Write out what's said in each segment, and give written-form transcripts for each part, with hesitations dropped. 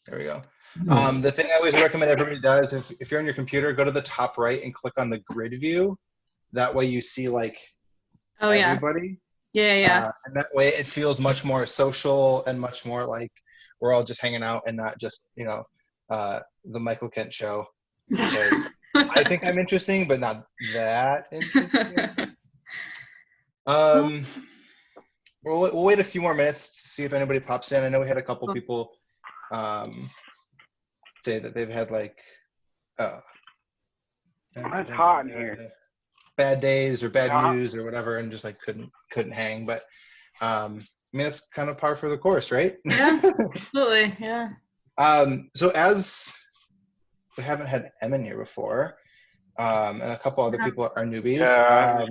There we go. No. The thing I always recommend everybody does, if you're on your computer, go to the top right and click on the grid view. That way you see like Oh yeah. everybody. Yeah. And that way it feels much more social and much more like we're all just hanging out and not just, the Michael Kent show. I think I'm interesting, but not that interesting. We'll wait a few more minutes to see if anybody pops in. I know we had a couple people say that they've had like it's hot in here. Bad days or bad news or whatever, and just like couldn't hang. But I mean, that's kind of par for the course, right? Yeah, absolutely. Yeah. So as we haven't had Em in here before, and a couple other people are newbies. Yeah,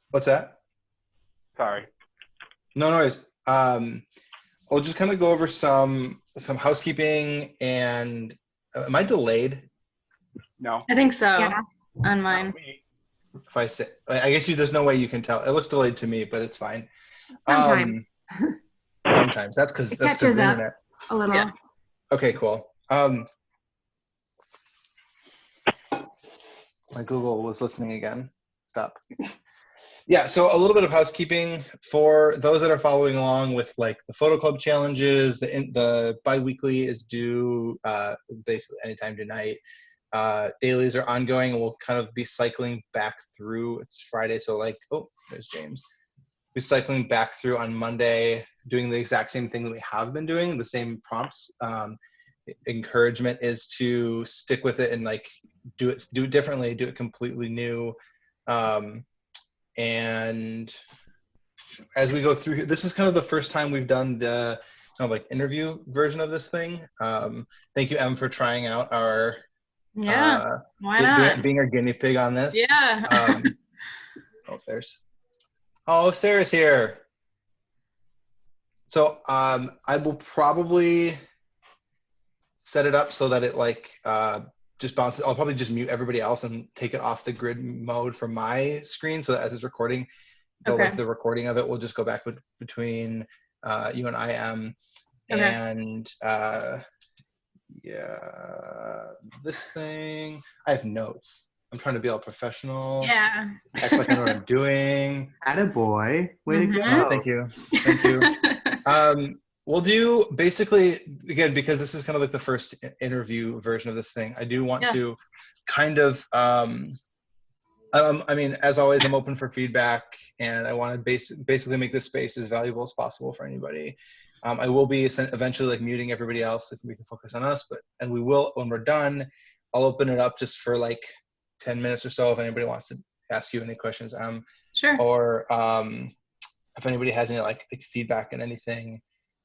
what's that? Sorry. No worries. We'll just kind of go over some housekeeping. And am I delayed? No. I think so. Yeah. On mine. If I say, I guess there's no way you can tell. It looks delayed to me, but it's fine. Sometimes. Sometimes. That's because the internet. A little. Yeah. Okay, cool. My Google was listening again. Stop. Yeah, so a little bit of housekeeping for those that are following along with like the photo club challenges. The bi-weekly is due basically anytime tonight. Dailies are ongoing, and we'll kind of be cycling back through. It's Friday, so like, there's James. We're cycling back through on Monday, doing the exact same thing that we have been doing, the same prompts. Encouragement is to stick with it and like do it differently, do it completely new. And as we go through here, this is kind of the first time we've done the kind of like interview version of this thing. Thank you, Em, for trying out our why not being our guinea pig on this. Yeah. Sarah's here. So I will probably set it up so that it like just bounces. I'll probably just mute everybody else and take it off the grid mode from my screen, so that as it's recording, the recording of it will just go back between you and I am. And this thing, I have notes. I'm trying to be all professional. Yeah. Act like I know what I'm doing. Attaboy. Way to go. Thank you. We'll do basically, again, because this is kind of like the first interview version of this thing, I do want to kind of, I mean, as always, I'm open for feedback, and I want to basically make this space as valuable as possible for anybody. I will be eventually like muting everybody else if we can focus on us, and we will, when we're done, I'll open it up just for like 10 minutes or so if anybody wants to ask you any questions. Sure. Or if anybody has any like feedback and anything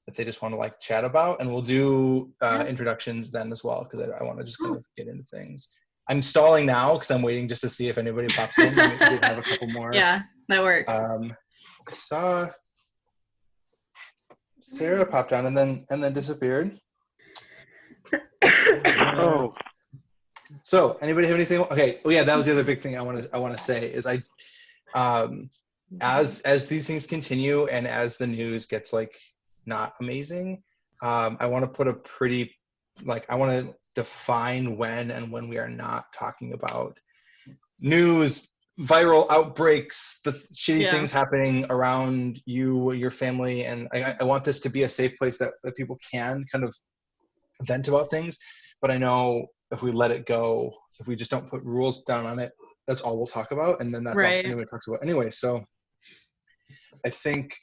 that they just want to like chat about, and we'll do introductions then as well, because I want to just kind of get into things. I'm stalling now because I'm waiting just to see if anybody pops in. We have a couple more. Yeah, that works. I saw Sarah popped on and then disappeared. Oh. So anybody have anything? Okay. Oh yeah, that was the other big thing I want to say is as these things continue and as the news gets like not amazing, I want to put I want to define when we are not talking about news, viral outbreaks, the shitty things happening around you, your family, and I want this to be a safe place that people can kind of vent about things. But I know if we let it go, if we just don't put rules down on it, that's all we'll talk about, and then that's all anyone talks about anyway. So I think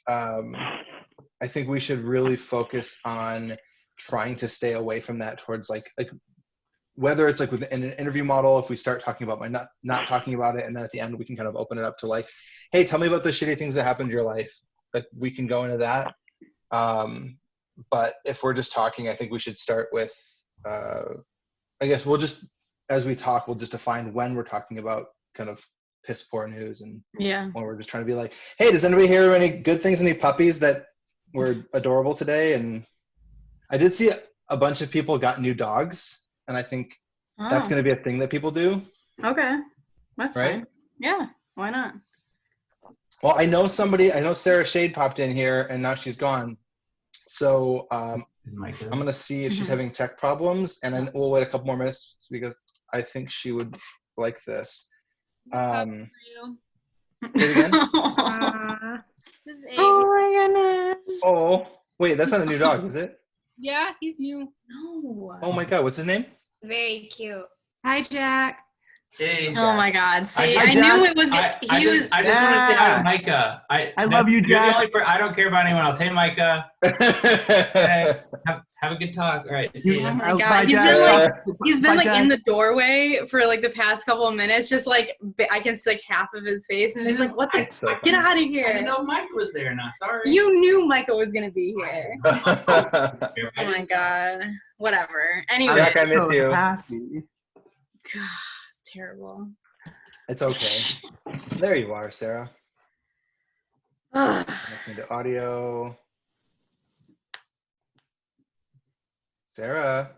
we should really focus on trying to stay away from that towards like whether it's like within an interview model, if we start talking about not talking about it, and then at the end we can kind of open it up to like, hey, tell me about the shitty things that happened in your life. Like we can go into that. But if we're just talking, I think we should start with, I guess we'll just, as we talk, we'll just define when we're talking about kind of piss poor news, and when we're just trying to be like, hey, does anybody hear any good things, any puppies that were adorable today? And I did see a bunch of people got new dogs, and I think that's going to be a thing that people do. Okay, that's right. Fine. Yeah, why not? Well, I know Sarah Shade popped in here, and now she's gone. So Micah. I'm gonna see if she's having tech problems, and then we'll wait a couple more minutes because I think she would like this. Say it again. Oh my goodness. Oh, wait, that's not a new dog, is it? Yeah, he's new. No. Oh my God, what's his name? Very cute. Hi, Jack. Hey. Oh my God. See, Hi, I Jack. knew it was. I just want to say hi to Micah. I love you, You're Jack. the only I don't care about anyone else. Hey, Micah. Hey, have a good talk. All right. See Oh ya. my God. He's been like in the doorway for like the past couple of minutes, just like I can see like half of his face, and he's like, "What the? So Get out of I didn't here!" know Micah was there now. Sorry. You knew Micah was gonna be here. Oh Oh my God. Whatever. Anyway. Jack, I miss you. Happy. God, it's terrible. It's okay. There you are, Sarah. Listening to audio. Sarah.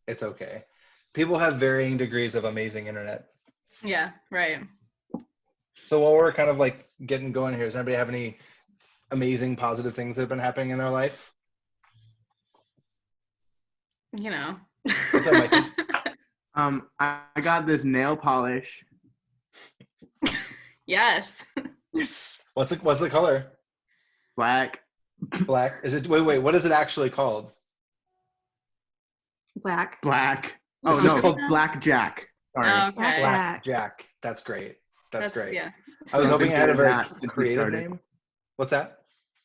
It's okay. People have varying degrees of amazing internet. Yeah, right. So while we're kind of like getting going here, does anybody have any amazing positive things that have been happening in their life? You know. What's up, Mikey? I got this nail polish. Yes. Yes. What's the color? Black. Black. Is it? Wait. What is it actually called? Black. Oh It's just no, called Black Jack. Sorry. Okay. Black Jack. That's great. That's great. Yeah. I was hoping it had a very Since we creative started. name. What's that?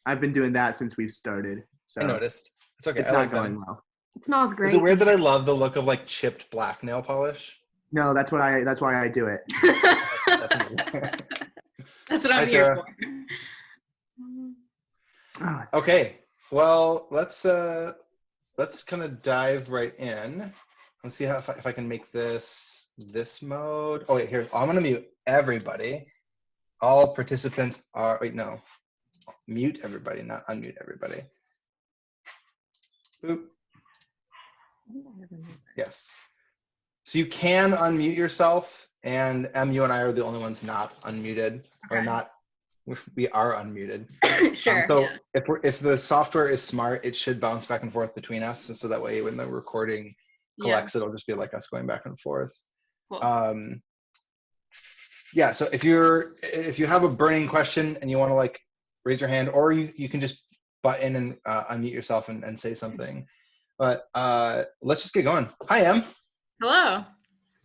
I've been doing that since we started. So I noticed. It's okay. it's I not like that. going well. It smells great. Is it weird that I love the look of like chipped black nail polish? No, that's why I do it. That's amazing. That's what I'm Hi, here Sarah. for. Oh, Okay. Well, let's kind of dive right in. Let's see if I can make this mode. Oh wait, here. I'm gonna mute everybody. All participants are mute everybody, not unmute everybody. Boop. Yes. So you can unmute yourself, and you and I are the only ones not unmuted, or Okay. not. We are unmuted. Sure. So yeah. if the software is smart, it should bounce back and forth between us, and so that way when the recording collects, it'll just be like us going back and forth. Cool. Yeah. So if you have a burning question and you want to like raise your hand, or you can just butt in and unmute yourself and say something. But let's just get going. Hi, Em. Hello.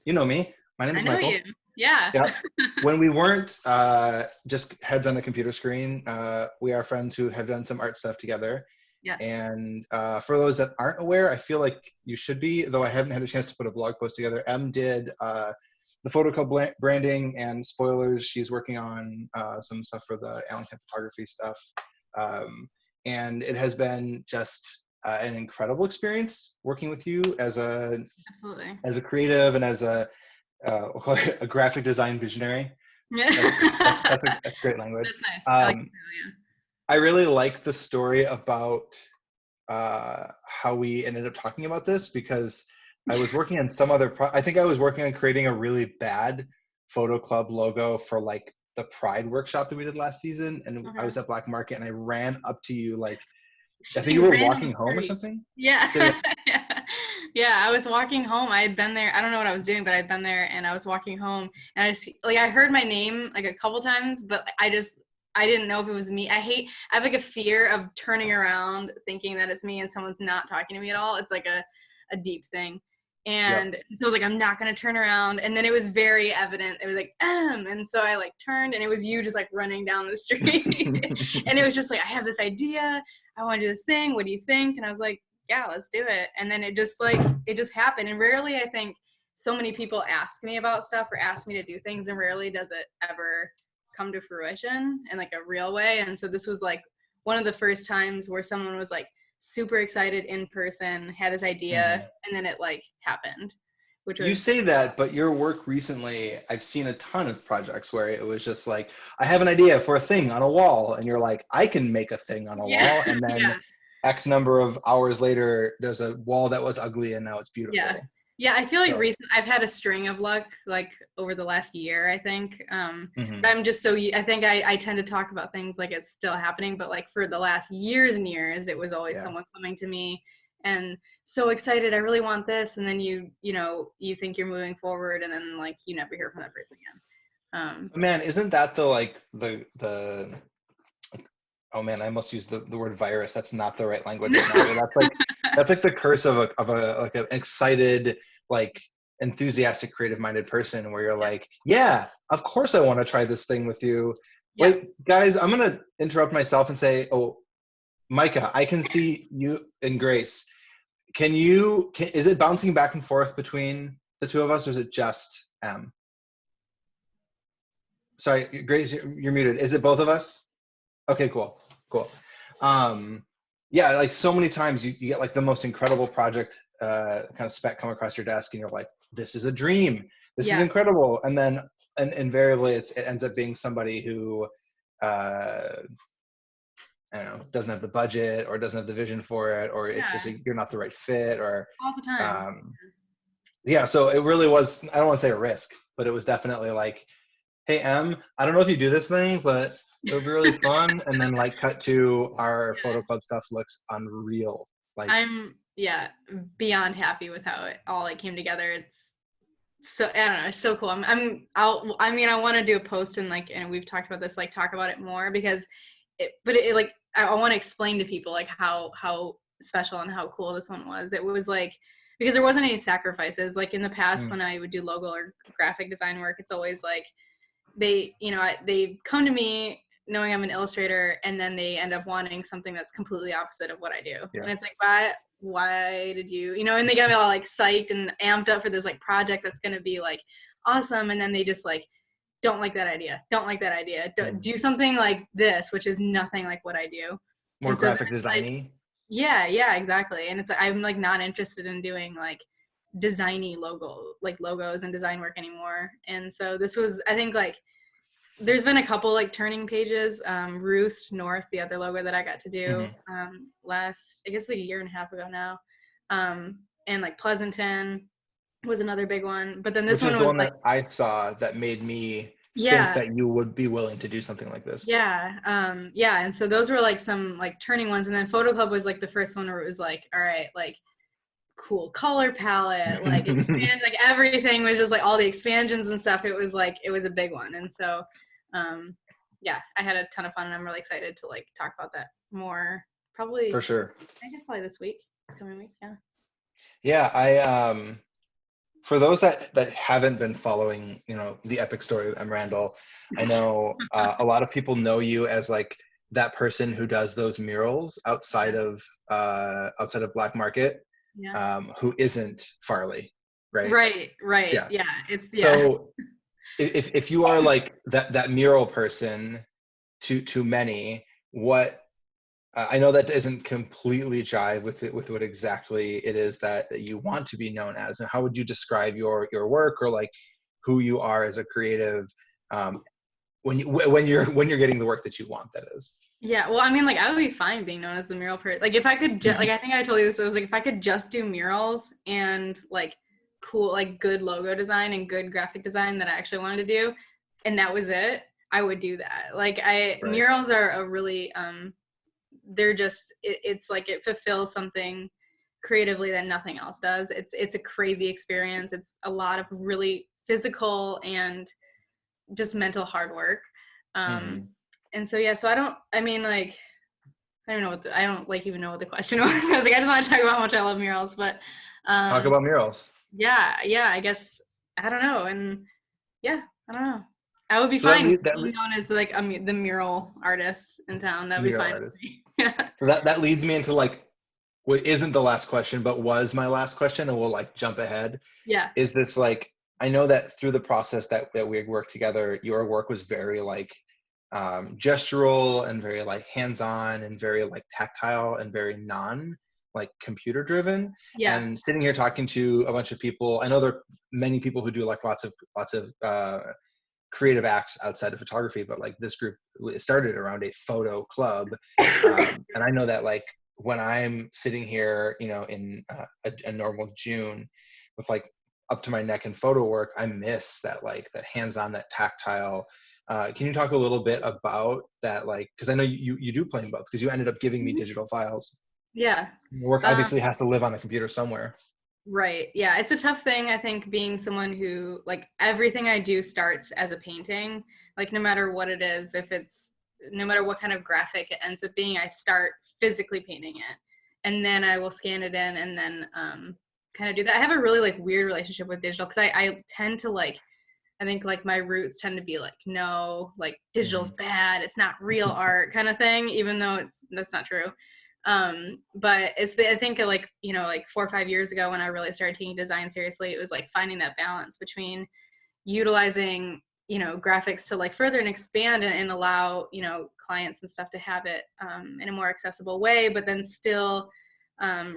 You know me. My name is I know Michael. you. Yeah. Yep. When we weren't just heads on a computer screen, we are friends who have done some art stuff together. Yes. And for those that aren't aware, I feel like you should be, though I haven't had a chance to put a blog post together. Em did the Photo Club branding, and spoilers, she's working on some stuff for the Allentown photography stuff. And it has been just an incredible experience working with you as a creative and as a graphic design visionary. That's great language. That's nice. I like that, yeah. I really like the story about how we ended up talking about this, because I was working on some other I think I was working on creating a really bad Photo Club logo for like the Pride workshop that we did last season, and I was at Black Market and I ran up to you like, I think you were walking home or something. Yeah. So, yeah, I was walking home. I had been there. I don't know what I was doing, but I'd been there and I was walking home, and I heard my name like a couple times, but I didn't know if it was me. I have like a fear of turning around thinking that it's me and someone's not talking to me at all. It's like a deep thing. And so I was like, I'm not going to turn around. And then it was very evident. It was like, and so I like turned, and it was you just like running down the street. And it was just like, I have this idea. I want to do this thing. What do you think? And I was like, yeah, let's do it. And then it just happened. And rarely, I think, so many people ask me about stuff or ask me to do things, and rarely does it ever come to fruition in like a real way. And so this was like one of the first times where someone was like super excited in person, had this idea, and then it like happened. Which was, you say that, but your work recently, I've seen a ton of projects where it was just like, I have an idea for a thing on a wall, and you're like, I can make a thing on a wall, and then X number of hours later, there's a wall that was ugly and now it's beautiful. Yeah. Yeah, I feel like So, I've had a string of luck like over the last year, I think. mhm. But I'm just so I think I tend to talk about things like it's still happening, but like for the last years and years, it was always Yeah. someone coming to me and so excited, I really want this, and then you know, you think you're moving forward, and then like you never hear from that person again. Man, isn't that the oh man, I almost used the word virus. That's not the right language right now. But that's like the curse of a like an excited, like enthusiastic, creative minded person where you're like, yeah, of course I want to try this thing with you. Yeah. Wait, guys, I'm gonna interrupt myself and say, oh, Micah, I can see you and Grace. Is it bouncing back and forth between the two of us, or is it just Em? Sorry, Grace, you're muted. Is it both of us? Okay, cool. Yeah, like so many times you get like the most incredible project kind of spec come across your desk, and you're like, this is a dream. This is Yeah. incredible. And then invariably it ends up being somebody who uh, I don't know, doesn't have the budget or doesn't have the vision for it, or it's just Yeah. you're not the right fit, or All the time. yeah. So it really was. I don't want to say a risk, but it was definitely like, hey Em, I don't know if you do this thing, but it would be really fun. And then like cut to our photo club stuff looks unreal. Like I'm beyond happy with how it all came together. It's so I don't know, it's so cool. I mean, I want to do a post and like, and we've talked about this, like talk about it more because it like I want to explain to people like how special and how cool this one was. It was like because there wasn't any sacrifices. Like in the past when I would do logo or graphic design work, it's always like they they come to me knowing I'm an illustrator, and then they end up wanting something that's completely opposite of what I do. Yeah. And it's like, why did you know, and they got me all like psyched and amped up for this like project that's going to be like awesome. And then they just like, don't like that idea. Do something like this, which is nothing like what I do. more And so graphic designy. yeah, exactly. And it's I'm like not interested in doing like designy logos and design work anymore. And so this was, I think, like there's been a couple like turning pages. Roost North, the other logo that I got to do last, I guess like a year and a half ago now. And like Pleasanton was another big one. But then this Which is one the was one like, that I saw that made me think yeah, that you would be willing to do something like this. yeah, yeah. And so those were like some like turning ones. And then Photo Club was like the first one where it was like, all right, like cool color palette, like expand, like everything was just like all the expansions and stuff. It was like it was a big one. And so yeah, I had a ton of fun, and I'm really excited to like talk about that more probably For sure. I guess probably this week, coming week. Yeah, I for those that haven't been following, you know, the epic story of Em Randall, I know a lot of people know you as like that person who does those murals outside of Black Market, who isn't Farley, right? Right. Yeah. It's So if you are like that mural person to many, what I know that doesn't completely jive with what exactly it is that you want to be known as. And how would you describe your work, or like who you are as a creative when you're getting the work that you want? That is. Yeah, well, I mean, like I would be fine being known as the mural person. Like if I could just, like I think I told you this. It was like if I could just do murals and like cool, like good logo design and good graphic design that I actually wanted to do, and that was it, I would do that. Like murals are a really they're just it's like it fulfills something creatively that nothing else does. It's a crazy experience. It's a lot of really physical and just mental hard work. And so yeah, so I don't even know what the question was. I was like, I just want to talk about how much I love murals, but Talk about murals. yeah, I guess I don't know. And yeah, I don't know. I would be So fine being known as like the mural artist in town. That'd be fine. Yeah. So that leads me into like what isn't the last question, but was my last question, and we'll like jump ahead. Yeah. Is this like, I know that through the process that we worked together, your work was very like gestural and very like hands-on and very like tactile and very non like computer driven. Yeah. And sitting here talking to a bunch of people, I know there are many people who do like lots of creative acts outside of photography, but like this group, it started around a photo club. And I know that like when I'm sitting here, you know, in a normal June, with like up to my neck in photo work, I miss that like that hands-on, that tactile. Can you talk a little bit about that? Like, because I know you do play in both, because you ended up giving me digital files. Yeah. Your work obviously has to live on a computer somewhere. Right. Yeah. It's a tough thing, I think, being someone who, like, everything I do starts as a painting. Like, no matter what it is, no matter what kind of graphic it ends up being, I start physically painting it. And then I will scan it in and then kind of do that. I have a really, like, weird relationship with digital because I tend to, like, I think, like, my roots tend to be, like, no, like, digital's bad. It's not real art kind of thing, even though that's not true. But I think like, like 4 or 5 years ago when I really started taking design seriously, it was like finding that balance between utilizing, graphics to like further and expand and allow, clients and stuff to have it in a more accessible way, but then still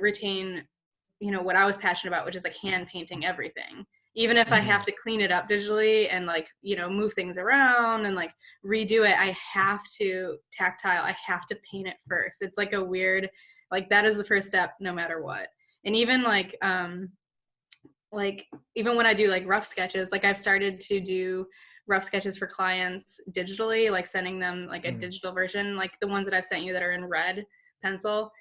retain, what I was passionate about, which is like hand painting everything. Even if I have to clean it up digitally and like, move things around and like redo it, I have to tactile. I have to paint it first. It's like a weird, like that is the first step no matter what. And even like even when I do like rough sketches, like I've started to do rough sketches for clients digitally, like sending them like a digital version, like the ones that I've sent you that are in red pencil.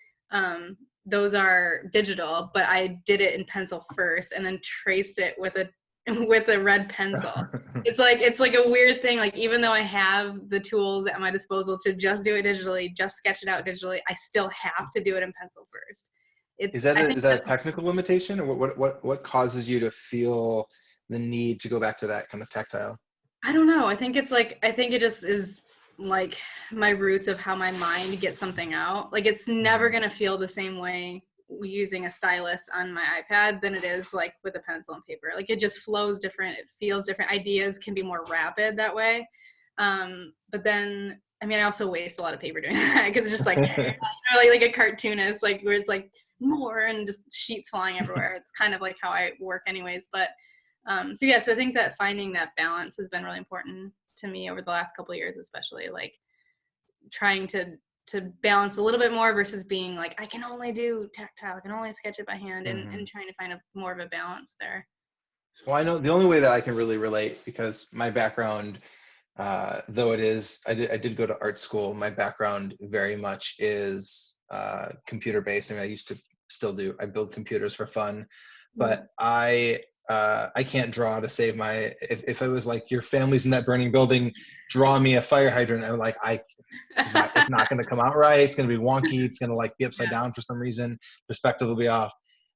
Those are digital, but I did it in pencil first and then traced it with a red pencil. It's like a weird thing. Like, even though I have the tools at my disposal to just do it digitally, just sketch it out digitally, I still have to do it in pencil first. Is that a technical limitation, or what causes you to feel the need to go back to that kind of tactile? I don't know. I think it just is like my roots of how my mind gets something out. Like, it's never going to feel the same way using a stylus on my iPad than it is like with a pencil and paper. Like, it just flows different. It feels different. Ideas can be more rapid that way. But then, I mean, I also waste a lot of paper doing that because it's just like, like a cartoonist, like where it's like more and just sheets flying everywhere. It's kind of like how I work anyways. But so I think that finding that balance has been really important to me over the last couple of years, especially like trying to balance a little bit more versus being like, I can only do tactile, I can only sketch it by hand, and trying to find more of a balance there. Well, I know the only way that I can really relate, because my background, though it is, I did go to art school, my background very much is computer based. I mean, I used to still do, I build computers for fun, but I can't draw to save my, if it was like, your family's in that burning building, draw me a fire hydrant, I'm like, it's not going to come out right. It's going to be wonky. It's going to like be upside down for some reason. Perspective will be off.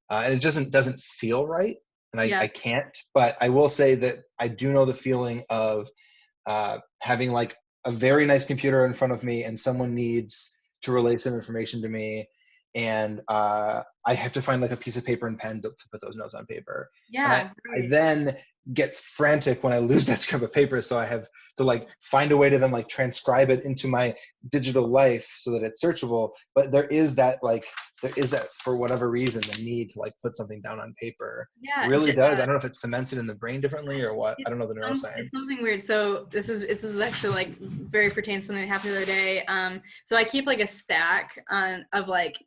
And it doesn't feel right. And I can't, but I will say that I do know the feeling of having like a very nice computer in front of me and someone needs to relay some information to me. And I have to find like a piece of paper and pen to put those notes on paper. Yeah. I then get frantic when I lose that scrap of paper. So I have to like find a way to then like transcribe it into my digital life so that it's searchable. But there is that for whatever reason, the need to like put something down on paper. Yeah, it really does. I don't know if it cements it in the brain differently or what. I don't know the neuroscience. It's something weird. So this is actually like very pertains to something that happened the other day. So I keep like a stack of like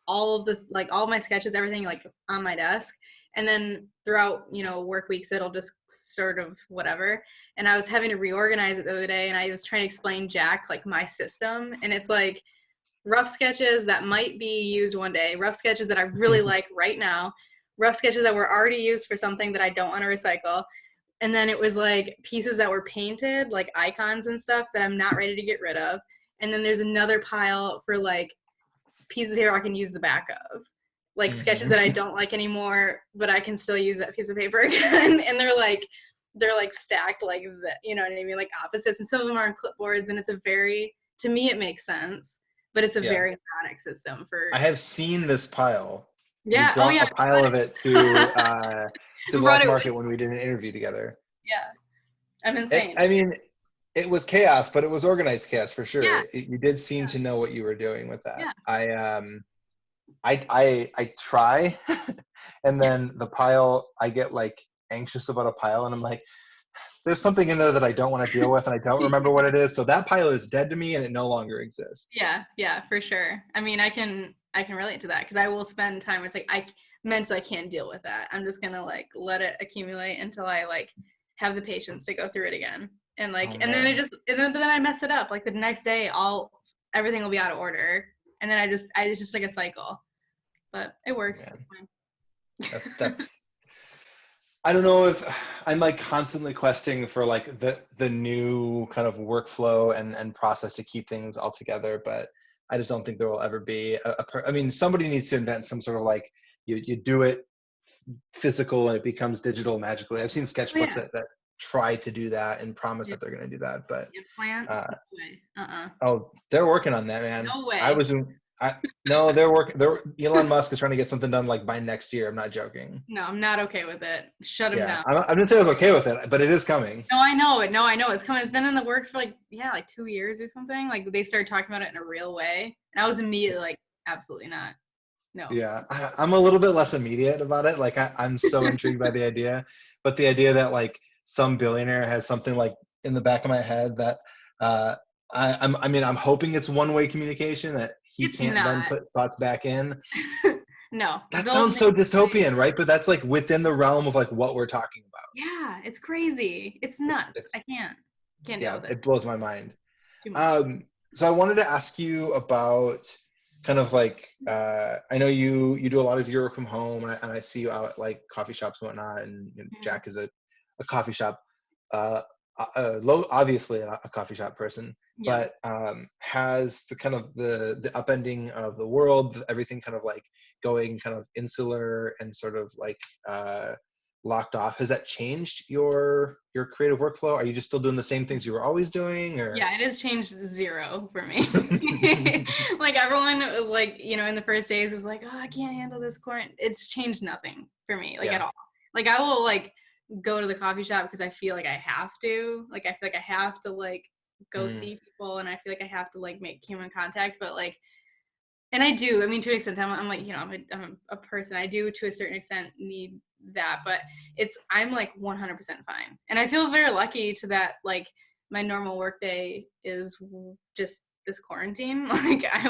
all of my sketches, everything like on my desk. And then throughout, work weeks, it'll just sort of whatever. And I was having to reorganize it the other day, and I was trying to explain Jack like my system. And it's like rough sketches that might be used one day, rough sketches that I really like right now, rough sketches that were already used for something that I don't want to recycle. And then it was like pieces that were painted, like icons and stuff that I'm not ready to get rid of. And then there's another pile for like pieces of paper I can use the back of, like sketches that I don't like anymore, but I can still use that piece of paper again. And they're like stacked like that, you know what I mean? Like opposites. And some of them are on clipboards, and to me, it makes sense, but it's a very chaotic system for. I have seen this pile. Yeah. You brought a pile of it to Black Market when we did an interview together. Yeah. I'm insane. I mean, it was chaos, but it was organized chaos for sure. Yeah. You did seem to know what you were doing with that. Yeah. I try, and then the pile, I get like anxious about a pile, and I'm like, there's something in there that I don't want to deal with, and I don't remember what it is. So that pile is dead to me, and it no longer exists. Yeah, for sure. I mean, I can relate to that because I will spend time. It's like mentally I can't deal with that. I'm just gonna like let it accumulate until I like have the patience to go through it again. And like, Oh, and then man. then I mess it up. Like the next day, everything will be out of order, and then it's just like a cycle. But it works. Man. It's fine. That's I don't know if I'm like constantly questing for like the new kind of workflow and process to keep things all together, but I just don't think there will ever be I mean, somebody needs to invent some sort of like you do it physical and it becomes digital magically. I've seen sketchbooks that try to do that and promise that they're going to do that, but Plant? uh, No way. oh, they're working on that, man. No way. No, they're working. Elon Musk is trying to get something done like by next year. I'm not joking. No, I'm not okay with it. Shut him Yeah, down. I'm gonna say I was okay with it, but it is coming. No, I know it. No, I know it's coming. It's been in the works for like 2 years or something. Like they started talking about it in a real way, and I was immediately like, absolutely not. No. Yeah, I'm a little bit less immediate about it. Like I'm so intrigued by the idea, but the idea that like some billionaire has something like in the back of my head that I mean, I'm hoping it's one-way communication that he It's can't then not. put thoughts back in. No. That They'll sounds so make it dystopian, right? But that's like within the realm of like what we're talking about. Yeah, it's crazy. It's nuts. It's I can't deal yeah, with it. it blows my mind. Too much. So I wanted to ask you about kind of like I know you do a lot of your work from home, and I see you out at like coffee shops and whatnot. And Jack is a coffee shop, obviously a coffee shop person, Yeah. but has the kind of the upending of the world, everything kind of like going kind of insular and sort of like locked off. Has that changed your creative workflow? Are you just still doing the same things you were always doing, or? Yeah, it has changed zero for me. Like everyone was like, in the first days was like, oh, I can't handle this quarantine. It's changed nothing for me, like at all. Like I will like go to the coffee shop because I feel like I have to. Like I feel like I have to like go see people, and I feel like I have to like make human contact. But like, and I do. I mean, to an extent, I'm like, I'm a person. I do to a certain extent need that, but I'm like 100% fine, and I feel very lucky to that. Like my normal workday is just this quarantine. Like I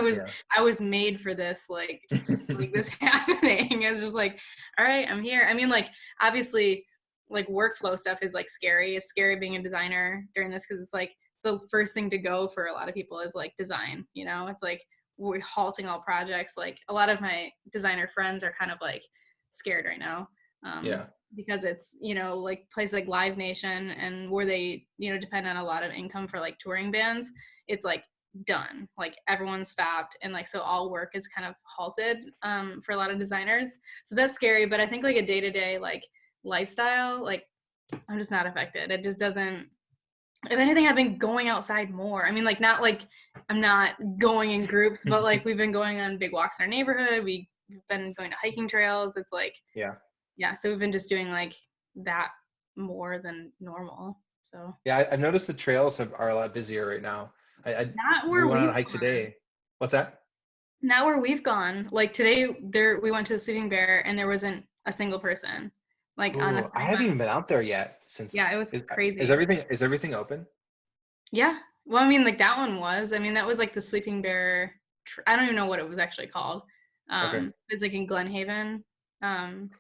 was made for this. Like this happening. It's just like, all right, I'm here. I mean, like obviously, like workflow stuff is like scary. It's scary being a designer during this because it's like the first thing to go for a lot of people is like design. It's like we're halting all projects. Like a lot of my designer friends are kind of like scared right now. Because it's like places like Live Nation and where they depend on a lot of income for like touring bands, it's like done, like everyone's stopped, and like so all work is kind of halted for a lot of designers, so that's scary. But I think like a day-to-day like lifestyle, like I'm just not affected. It just doesn't. If anything, I've been going outside more. I mean, like not like I'm not going in groups, but like we've been going on big walks in our neighborhood. We've been going to hiking trails. It's like yeah, so we've been just doing like that more than normal. So yeah, I've noticed the trails are a lot busier right now. We went on a hike today. What's that? Not where we've gone. Like today, we went to the Sleeping Bear, and there wasn't a single person. Like on the. I haven't even been out there yet since. Yeah, it was crazy. Is everything open? Yeah. Well, I mean, like that one was. I mean, that was like the Sleeping Bear. I don't even know what it was actually called. It was like in Glen Haven.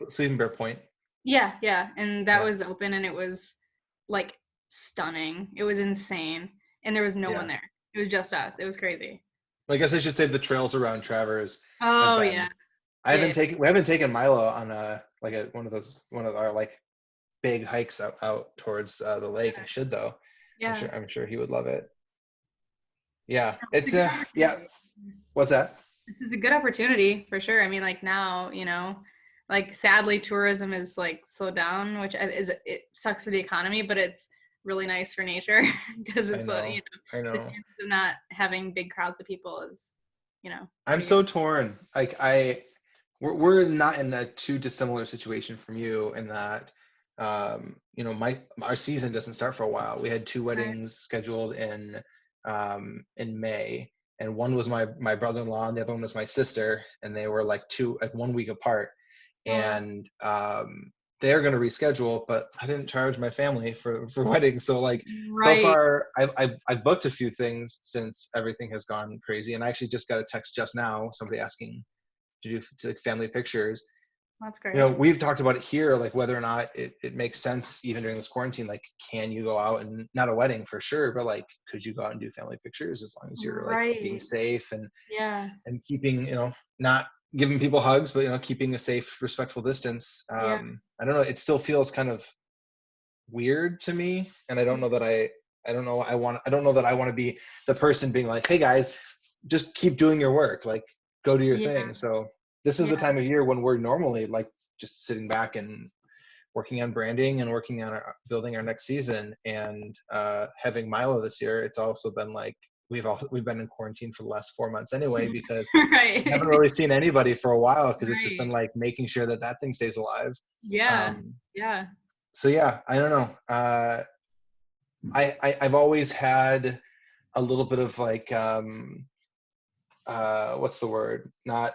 Sleeping Bear Point. Yeah, and that was open, and it was like stunning. It was insane, and there was no one there. It was just us. It was crazy. I guess I should say the trails around Travers. Oh yeah. We haven't taken Milo on one of our like big hikes out towards the lake. I should though. Yeah. I'm sure he would love it. Yeah, it's yeah. What's that? This is a good opportunity for sure. I mean, like now, like sadly tourism is like slowed down, which it sucks for the economy, but it's really nice for nature because it's I know. the chance of not having big crowds of people is I'm so torn. Like we're not in a too dissimilar situation from you in that our season doesn't start for a while. We had 2 weddings scheduled in May, and one was my brother-in-law and the other one was my sister, and they were like 1 week apart. And they're going to reschedule, but I didn't charge my family for weddings. So like so far I've booked a few things since everything has gone crazy. And I actually just got a text just now, somebody asking to do family pictures. That's great. You know, we've talked about it here, like whether or not it makes sense even during this quarantine. Like, can you go out and not a wedding for sure, but like, could you go out and do family pictures as long as you're like being Right. safe Yeah. and keeping, you know, not giving people hugs, but you know, keeping a safe, respectful distance. Yeah. I don't know. It still feels kind of weird to me, and I don't know that I don't know I don't know that I want to be the person being like, hey guys, just keep doing your work, like go do your Yeah. thing. So this is the Yeah. time of year when we're normally like just sitting back and working on branding and working on building our next season. And having Milo this year, it's also been like we've been in quarantine for the last 4 months anyway, because Right. we haven't really seen anybody for a while, because it's just been Right. like making sure that that thing stays alive. Yeah. Yeah. So yeah, I don't know. I've always had a little bit of like what's the word? Not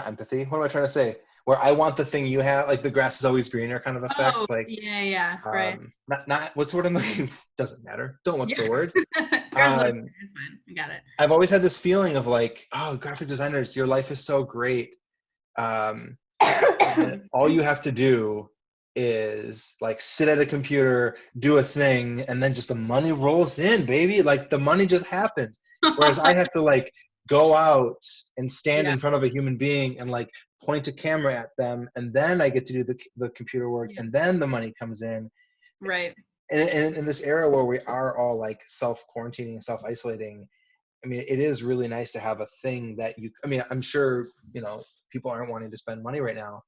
empathy. What am I trying to say? Where I want the thing you have, like the grass is always greener kind of effect. Oh, Like yeah. Right. not what's the word I'm looking? Doesn't matter. Don't look Yeah. for words. Grass is Um, it's fine. I got it. I've always had this feeling of like, oh, graphic designers, your life is so great. And all you have to do is like sit at a computer, do a thing, and then just the money rolls in, baby. Like the money just happens. Whereas I have to like go out and stand Yeah. in front of a human being and like point a camera at them, and then I get to do the computer work, Yeah. and then the money comes in. Right. And in this era where we are all like self-quarantining, self-isolating, I mean, it is really nice to have a thing that you, I mean, I'm sure, you know, people aren't wanting to spend money right now,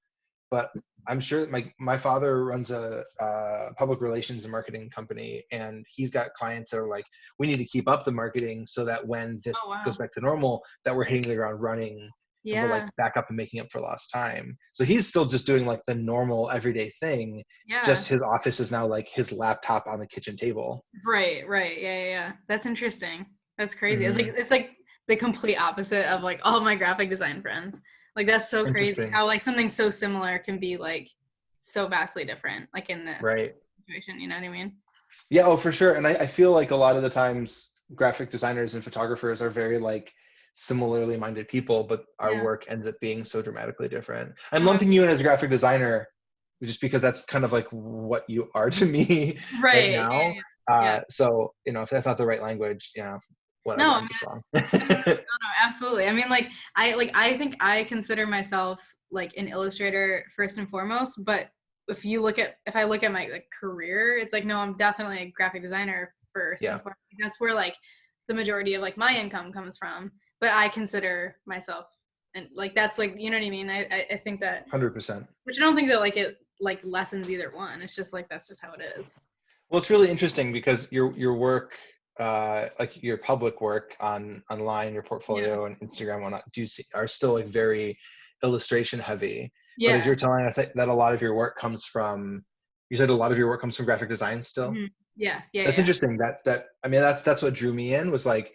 but I'm sure my father runs a public relations and marketing company, and he's got clients that are like, we need to keep up the marketing so that when this Oh, wow. goes back to normal, that we're hitting the ground running and we're like Yeah. back up and making up for lost time. So he's still just doing like the normal everyday thing. Yeah. Just his office is now like his laptop on the kitchen table. Right. Yeah. That's interesting. That's crazy. Mhm. It's like the complete opposite of like all my graphic design friends. Like that's so crazy Interesting. how like something so similar can be like so vastly different, like in this Right. situation, you know what I mean? Yeah, oh, for sure. And I feel like a lot of the times graphic designers and photographers are very like similarly minded people, but our Yeah. work ends up being so dramatically different. I'm Oh, lumping you in as a graphic designer just because that's kind of like what you are to me right right. now. Yeah. So, you know, if that's not the right language, whatever, No, I I'm mean, just wrong. no, absolutely. I mean, like I think I consider myself like an illustrator first and foremost, but if I look at my like career, it's like no, I'm definitely a graphic designer first Yeah, and foremost. That's where like the majority of like my income comes from. But I consider myself and like that's like you know what I mean. I think that 100%. which I don't think that like it like lessens either one. It's just like that's just how it is. Well, it's really interesting because your work, like your public work online, your Yeah. portfolio and Instagram, and whatnot, are still like very illustration heavy. But as Yeah. you're telling us that a lot of your work comes from, you said a lot of your work comes from graphic design still. Mhm. Yeah. That's interesting. That I mean, that's what drew me in, was like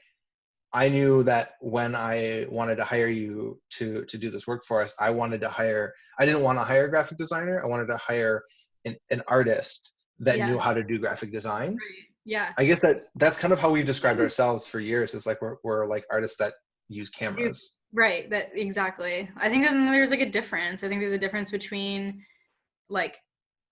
I knew that when I wanted to hire you to do this work for us, I didn't want to hire a graphic designer. I wanted to hire an artist that Yeah. knew how to do graphic design. Right. Yeah. I guess that's kind of how we've described ourselves for years. Is like we're like artists that use Do cameras. right, that exactly. I think that there's like a difference. I think there's a difference between like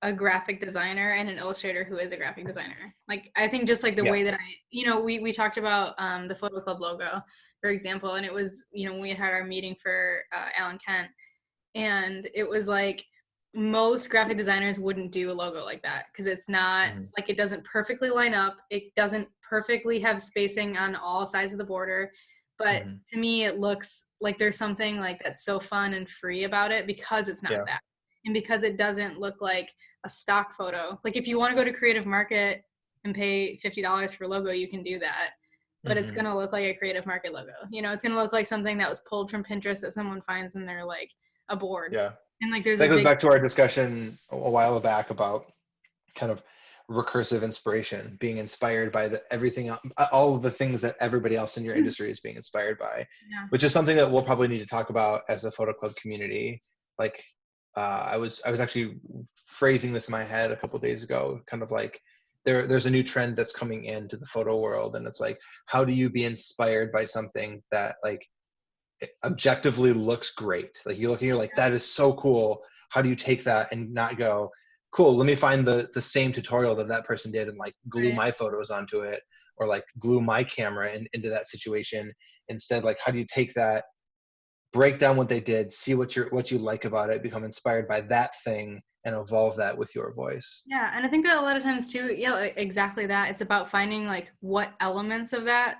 a graphic designer and an illustrator who is a graphic designer. Like I think just like the way that Yes. we talked about the photo club logo, for example, and it was, when we had our meeting for Alan Kent, and it was like most graphic designers wouldn't do a logo like that because it's not Mhm. like it doesn't perfectly line up. It doesn't perfectly have spacing on all sides of the border. But Mhm. to me, it looks like there's something like that's so fun and free about it because it's not Yeah. that. And because it doesn't look like a stock photo. Like if you want to go to Creative Market and pay $50 for a logo, you can do that. But it's Mhm. going to look like a Creative Market logo. It's going to look like something that was pulled from Pinterest that someone finds in their like a board. Yeah. And like there's That a goes big back to our discussion a while back about kind of recursive inspiration, being inspired by everything, all of the things that everybody else in your industry is being inspired by, yeah. which is something that we'll probably need to talk about as a photo club community. Like, I was actually phrasing this in my head a couple of days ago, kind of like there's a new trend that's coming into the photo world, and it's like, how do you be inspired by something that like objectively looks great. Like you look and you're like, that is so cool. How do you take that and not go, cool, let me find the same tutorial that person did and like glue my photos onto it, or like glue my camera into that situation. Instead, like, how do you take that, break down what they did, see what you like about it, become inspired by that thing, and evolve that with your voice. Yeah, and I think that a lot of times too, exactly that. It's about finding like what elements of that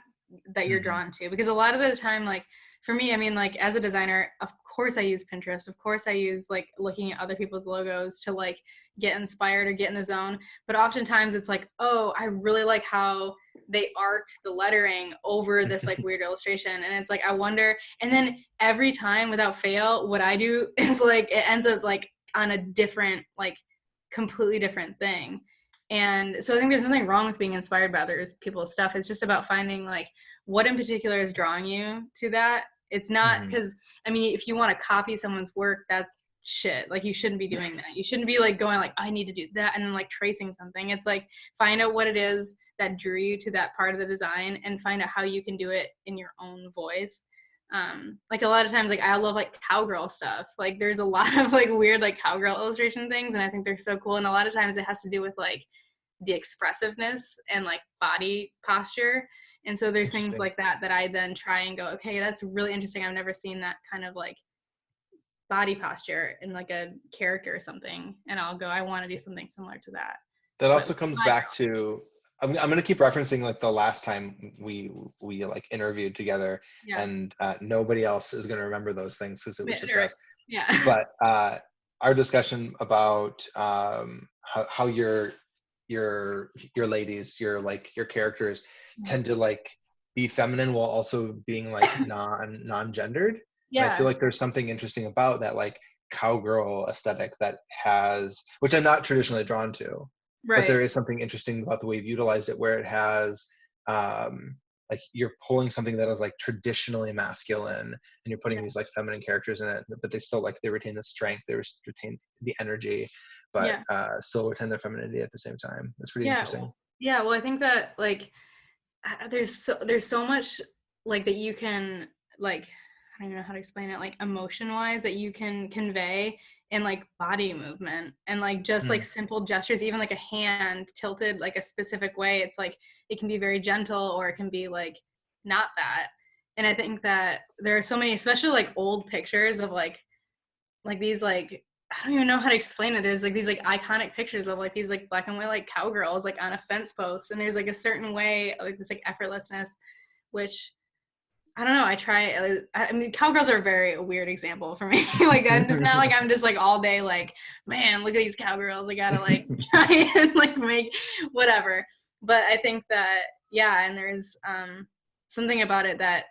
you're drawn to, because a lot of the time, like for me, I mean, like as a designer, of course I use Pinterest, of course I use like looking at other people's logos to like get inspired or get in the zone, but oftentimes it's like, oh, I really like how they arc the lettering over this like weird illustration, and it's like I wonder, and then every time without fail what I do is like it ends up like on a different, like completely different thing. And so I think there's nothing wrong with being inspired by other people's stuff. It's just about finding like what in particular is drawing you to that. It's not because I mean, if you want to copy someone's work, that's shit. Like you shouldn't be doing that. You shouldn't be like going like, I need to do that, and then like tracing something. It's like find out what it is that drew you to that part of the design and find out how you can do it in your own voice. Like a lot of times, like I love like cowgirl stuff. Like there's a lot of like weird like cowgirl illustration things, and I think they're so cool. And a lot of times it has to do with like the expressiveness and like body posture. And so there's things like that I then try and go, okay, that's really interesting. I've never seen that kind of like body posture in like a character or something. And I'll go, I want to do something similar to that. That also comes back to, I'm going to keep referencing like the last time we like interviewed together, and nobody else is going to remember those things because it was just us. Yeah. But our discussion about how your ladies, your characters tend to like be feminine while also being like non-gendered. Yeah. And I feel like there's something interesting about that like cowgirl aesthetic that has, which I'm not traditionally drawn to. Right. But there is something interesting about the way you've utilized it, where it has like you're pulling something that is like traditionally masculine and you're putting these like feminine characters in it, but they still like, they retain the strength, they retain the energy, but still retain their femininity at the same time. It's pretty interesting. Yeah, well I think that like there's so much like that you can like, I don't even know how to explain it, like emotion wise that you can convey in like body movement and like just like simple gestures, even like a hand tilted like a specific way. It's like it can be very gentle or it can be like not that. And I think that there are so many, especially like old pictures of like these like, I don't even know how to explain it. There's like these like iconic pictures of like these like black and white like cowgirls like on a fence post, and there's like a certain way like this like effortlessness, which I don't know. I mean, cowgirls are a very weird example for me. Like, it's not like I'm just like all day like, man, look at these cowgirls. I gotta like try and like make whatever. But I think that and there's something about it that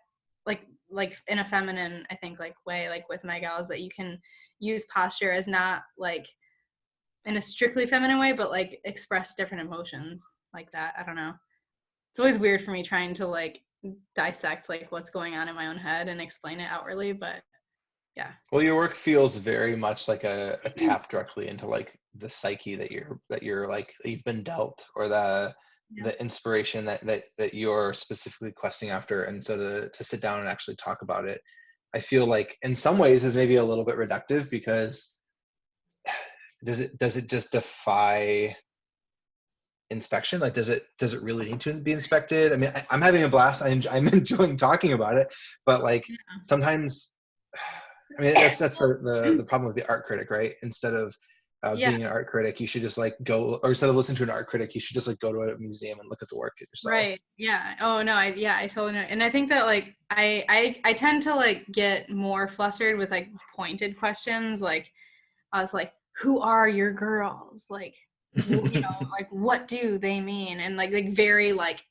like in a feminine, I think like way like with my gals that you can use posture as not like in a strictly feminine way, but like express different emotions like that. I don't know. It's always weird for me trying to like dissect like what's going on in my own head and explain it outwardly, but well, your work feels very much like a tap directly into like the psyche that you're like you've been dealt, or the inspiration that you're specifically questing after. And so to sit down and actually talk about it, I feel like in some ways is maybe a little bit reductive, because does it just defy inspection? Like does it really need to be inspected? I mean, I'm having a blast. I'm enjoying talking about it, but like sometimes, I mean, that's the problem with the art critic, right? Instead of being an art critic, you should just like go, or instead of listening to an art critic, you should just like go to a museum and look at the work yourself. Right. Yeah. Oh no. I totally know. And I think that like I tend to like get more flustered with like pointed questions. Like I was like, who are your girls? Like, you know, like what do they mean? And like very like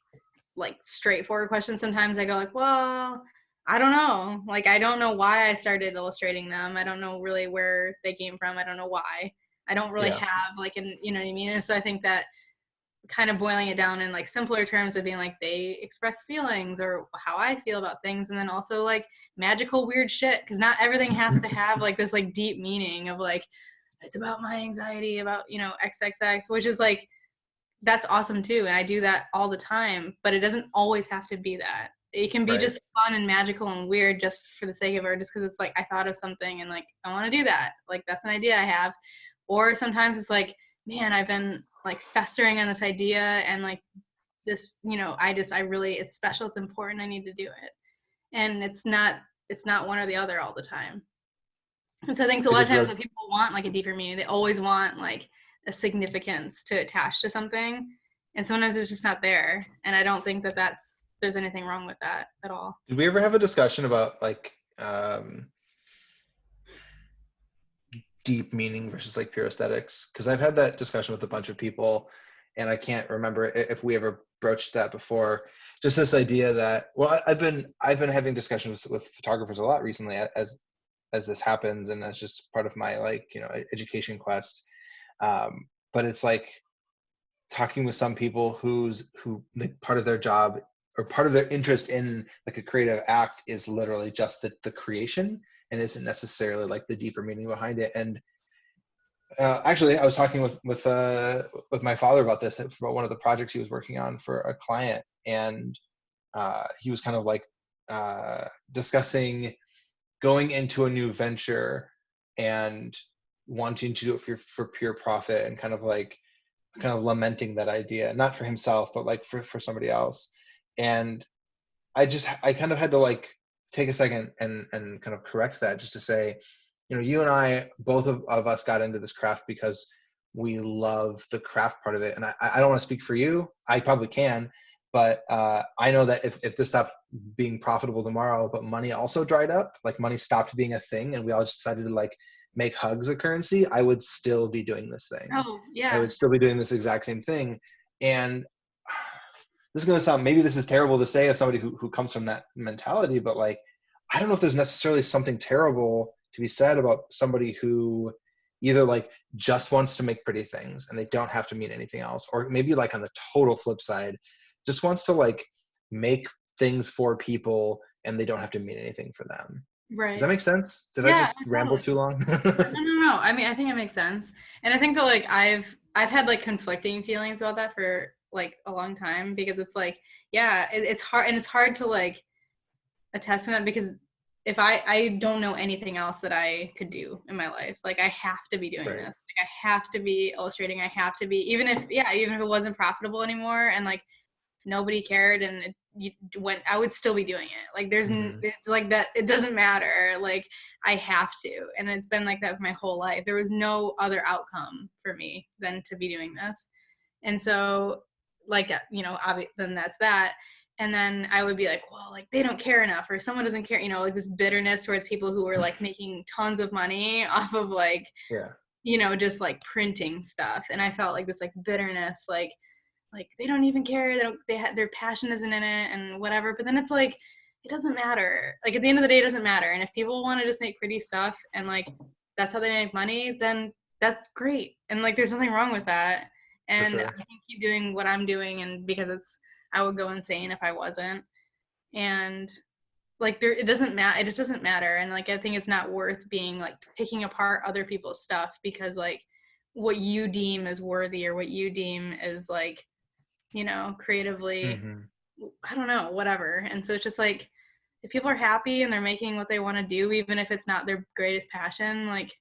straightforward questions. Sometimes I go like, well, I don't know. Like, I don't know why I started illustrating them. I don't know really where they came from. I don't know why. I don't really have like you know what I mean? And so I think that kind of boiling it down in like simpler terms of being like they express feelings or how I feel about things, and then also like magical weird shit, because not everything has to have like this like deep meaning of like it's about my anxiety about, you know, XXX, which is like that's awesome too, and I do that all the time, but it doesn't always have to be that. it can be Right. just fun and magical and weird just for the sake of it, just because it's like I thought of something and like I want to do that. Like that's an idea I have. Or sometimes it's like, man, I've been like festering on this idea and like this, I really, it's special, it's important, I need to do it. And it's not one or the other all the time. And so I think a lot of times when people want like a deeper meaning, they always want like a significance to attach to something. And sometimes it's just not there. And I don't think that there's anything wrong with that at all. Did we ever have a discussion about like deep meaning versus like pure aesthetics? Because I've had that discussion with a bunch of people, and I can't remember if we ever broached that before. Just this idea that, well, I've been having discussions with photographers a lot recently as this happens, and that's just part of my like education quest. But it's like talking with some people who like, part of their job or part of their interest in like a creative act is literally just the creation and isn't necessarily like the deeper meaning behind it. And actually, I was talking with my father about this, about one of the projects he was working on for a client, and he was kind of like discussing going into a new venture and wanting to do it for pure profit, and kind of lamenting that idea, not for himself, but like for somebody else. And I kind of had to like take a second and kind of correct that, just to say, you and I, both of us got into this craft because we love the craft part of it. And I don't want to speak for you. I probably can, but I know that if this stopped being profitable tomorrow, but money also dried up, like money stopped being a thing, and we all just decided to like make hugs a currency, I would still be doing this thing. Oh, yeah. I would still be doing this exact same thing. And this is going to sound, maybe this is terrible to say as somebody who comes from that mentality, but like, I don't know if there's necessarily something terrible to be said about somebody who either like just wants to make pretty things and they don't have to mean anything else, or maybe like on the total flip side, just wants to like make things for people and they don't have to mean anything for them. Right. Does that make sense? Did I just ramble too long? No. I mean, I think it makes sense. And I think that like I've had like conflicting feelings about that for like a long time, because it's like, yeah, it's hard, and it's hard to like attest to that, because if I don't know anything else that I could do in my life, like I have to be doing this. Like I have to be illustrating. I have to be, even if it wasn't profitable anymore and like nobody cared and I would still be doing it. Like it's like that. It doesn't matter. Like I have to. And it's been like that for my whole life. There was no other outcome for me than to be doing this. And so like, then that's that. And then I would be like, well, like they don't care enough, or someone doesn't care, like this bitterness towards people wwho were like making tons of money off of like, just like printing stuff. And I felt like this like bitterness, like they don't even care. Their passion isn't in it and whatever. But then it's like, it doesn't matter. Like at the end of the day, it doesn't matter. And if people want to just make pretty stuff and like, that's how they make money, then that's great. And like, there's nothing wrong with that. And I can keep doing what I'm doing. And because I would go insane if I wasn't. And like it doesn't matter. It just doesn't matter. And like, I think it's not worth being like picking apart other people's stuff because like what you deem as worthy or what you deem is like, creatively, I don't know, whatever. And so it's just like, if people are happy and they're making what they want to do, even if it's not their greatest passion, like,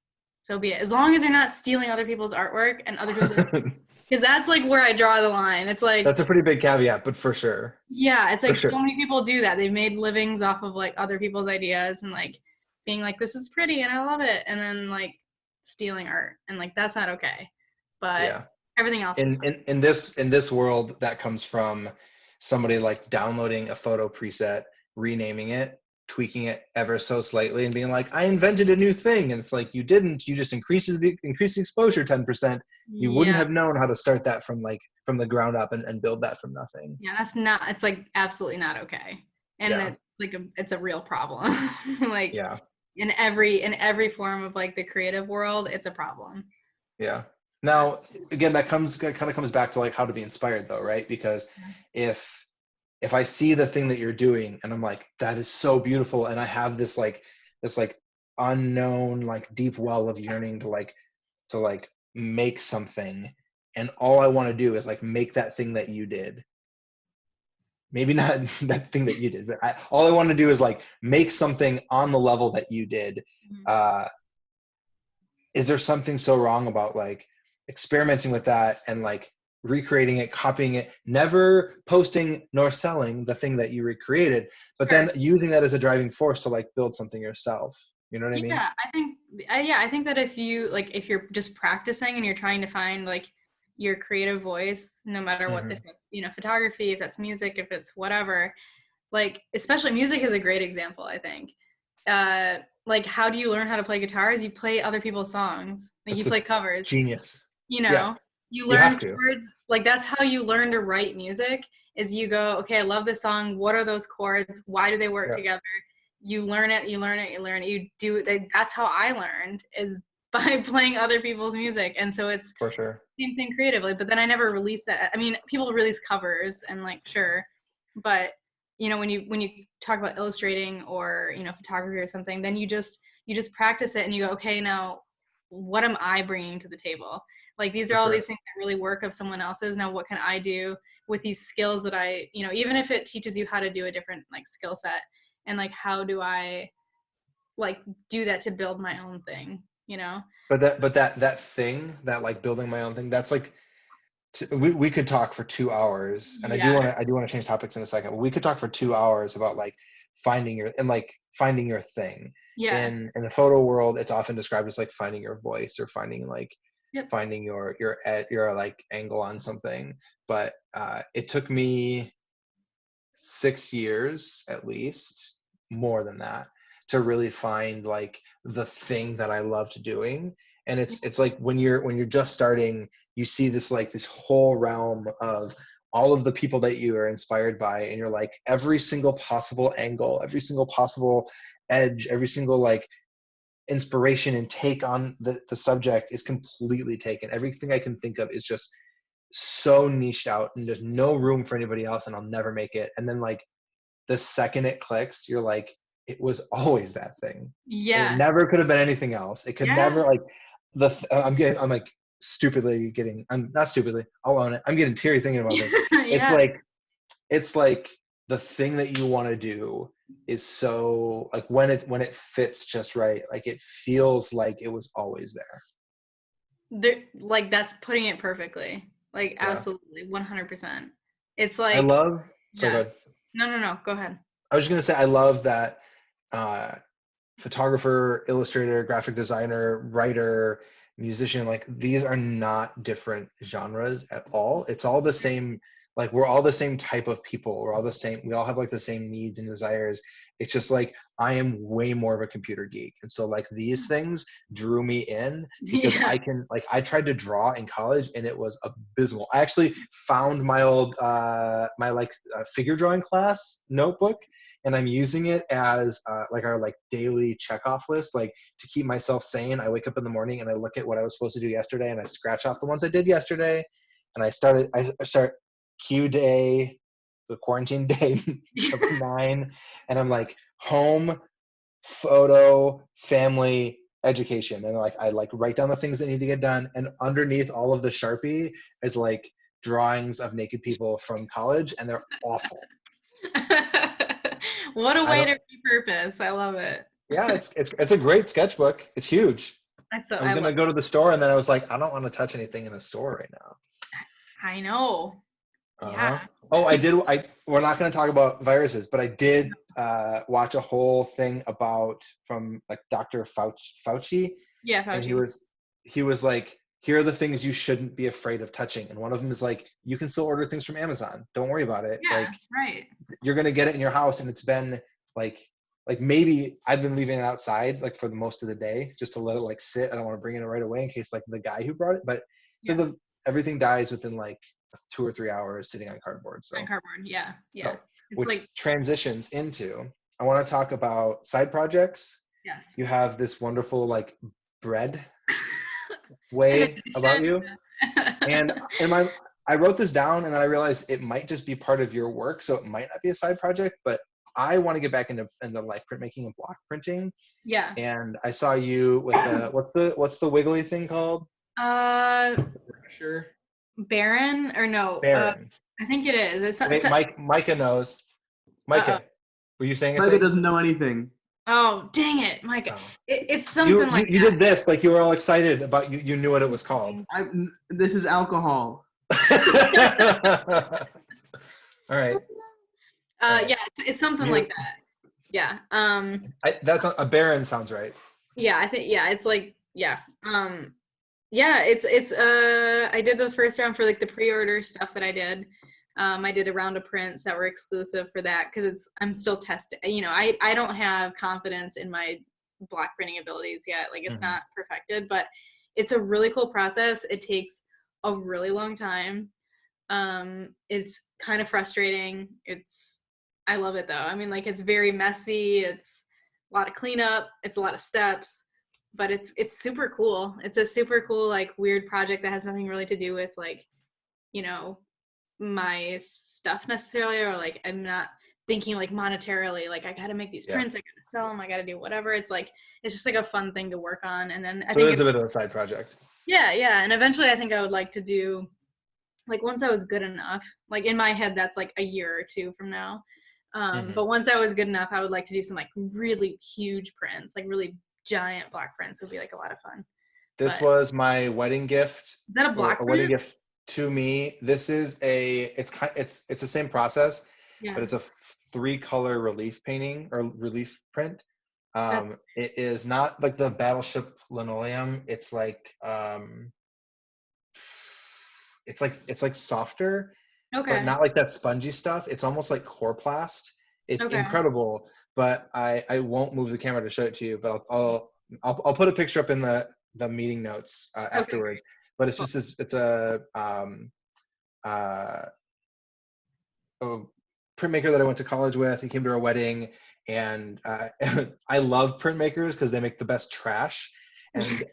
so be it. As long as they're not stealing other people's artwork and other people's, because that's like where I draw the line. It's like, that's a pretty big caveat, but for sure. Yeah. It's like so many people do that. They've made livings off of like other people's ideas and like being like, this is pretty and I love it. And then like stealing art, and like, that's not okay. But everything else in this world, that comes from somebody like downloading a photo preset, renaming it, tweaking it ever so slightly, and being like, I invented a new thing. And it's like, you didn't. You just increased the exposure 10%. You wouldn't have known how to start that from the ground up and build that from nothing. Yeah, that's not. It's like absolutely not okay. And it's a real problem. Like in every form of like the creative world, it's a problem. Yeah. Now, again, that kind of comes back to like how to be inspired, though, right? Because if I see the thing that you're doing and I'm like, that is so beautiful, and I have this unknown like deep well of yearning to make something, and all I want to do is like make that thing that you did, maybe not that thing that you did, but all I want to do is like make something on the level that you did. Is there something so wrong about like experimenting with that and like recreating it, copying it, never posting nor selling the thing that you recreated, but then using that as a driving force to like build something yourself? You know what I mean? I think that if you're just practicing and you're trying to find like your creative voice, no matter what, if it's, photography, if that's music, if it's whatever, like, especially music is a great example, I think. Like, how do you learn how to play guitars? You play other people's songs. Like, you play covers. Genius. You You learn have to. chords. Like, that's how you learn to write music, is you go, okay, I love this song. What are those chords? Why do they work together? You learn it. You do it. That's how I learned, is by playing other people's music. And so it's for sure same thing creatively, but then I never released that. I mean, people release covers and like, sure, but when you talk about illustrating or photography or something, then you just practice it and you go, okay, now what am I bringing to the table? Like, these are all these things that really work of someone else's. Now what can I do with these skills that I, even if it teaches you how to do a different like skill set, and like, how do I like do that to build my own thing? But that thing, that like building my own thing, that's like, we could talk for 2 hours, and I do want to change topics in a second. We could talk for 2 hours about like finding your thing. In the photo world, it's often described as like finding your voice, or finding like finding your like angle on something. But it took me 6 years, at least more than that, to really find like the thing that I loved doing. And it's like when you're just starting, you see this whole realm of all of the people that you are inspired by, and you're like, every single possible angle, every single possible edge, every single like inspiration and take on the subject is completely taken. Everything I can think of is just so niched out, and there's no room for anybody else, and I'll never make it. And then like the second it clicks, you're like, it was always that thing. It never could have been anything else. It could never, like, I'm like stupidly getting, I'm not stupidly, I'll own it, I'm getting teary thinking about this. It's like the thing that you want to do is so like, when it fits just right, like it feels like it was always there. Like, that's putting it perfectly. Like, absolutely, 100%. It's like, I love, so good. No, go ahead. I was just gonna say, I love that photographer, illustrator, graphic designer, writer, musician, like, these are not different genres at all. It's all the same. Like, we're all the same type of people. We're all the same. We all have like the same needs and desires. It's just like, I am way more of a computer geek. And so like these things drew me in because I can, like, I tried to draw in college and it was abysmal. I actually found my old, figure drawing class notebook, and I'm using it as like our like daily checkoff list, like to keep myself sane. I wake up in the morning and I look at what I was supposed to do yesterday, and I scratch off the ones I did yesterday. And I start Q day, the quarantine day of 9, and I'm like, home, photo, family, education, and like I like write down the things that need to get done, and underneath all of the Sharpie is like drawings of naked people from college, and they're awful. What a way to repurpose. I love it. Yeah, it's a great sketchbook. It's huge. I'm gonna go to the store, and then I was like, I don't want to touch anything in a store right now. I know. Yeah. Oh, we're not going to talk about viruses, but I did watch a whole thing from like Dr. Fauci. Yeah, Fauci. And he was like, here are the things you shouldn't be afraid of touching. And one of them is like, you can still order things from Amazon. Don't worry about it. Yeah, like, right. You're going to get it in your house. And it's been like maybe I've been leaving it outside like for the most of the day, just to let it like sit. I don't want to bring it right away in case like the guy who brought it, but everything dies within like 2 or 3 hours sitting on cardboard. So yeah. So, which like transitions into, I want to talk about side projects. Yes. You have this wonderful like bread way about you, and I wrote this down, and then I realized it might just be part of your work, so it might not be a side project. But I want to get back into like printmaking and block printing. Yeah. And I saw you with what's the wiggly thing called? Baron or no? Baron. I think it is. Wait, Micah knows. Micah, were you saying a Micah thing? doesn't know anything. Oh, dang it, Micah. Oh. It's something like you that. did this like you were all excited about you knew what it was called. This is alcohol. All right. Yeah, it's something like that. Yeah. That's a Baron sounds right. Yeah, I think it's like yeah, it's I did the first round for like the pre-order stuff that I did. I did a round of prints that were exclusive for that because I'm still testing. I don't have confidence in my block printing abilities yet. Like it's not perfected, but it's a really cool process. It takes a really long time. It's kind of frustrating. I love it though. I mean, like it's very messy. It's a lot of cleanup. It's a lot of steps, but it's super cool. It's a super cool, like weird project that has nothing really to do with like, my stuff necessarily, or like I'm not thinking like monetarily, like I gotta make these prints, I gotta sell them, I gotta do whatever. It's just like a fun thing to work on. And then I think it is a bit of a side project. Yeah. And eventually I think I would like to do, like once I was good enough, like in my head, that's like a year or two from now. But once I was good enough, I would like to do some like really huge prints, like really giant block prints would be like a lot of fun. This was my wedding gift. Is that a block print? Wedding gift to me. This is it's the same process, but it's a 3-color relief painting or relief print. It is not like the Battleship linoleum. It's like it's like softer, but not like that spongy stuff. It's almost like Coroplast. It's incredible, but I won't move the camera to show it to you. But I'll put a picture up in the meeting notes afterwards. But it's just it's a printmaker that I went to college with. He came to our wedding, and I love printmakers because they make the best trash. And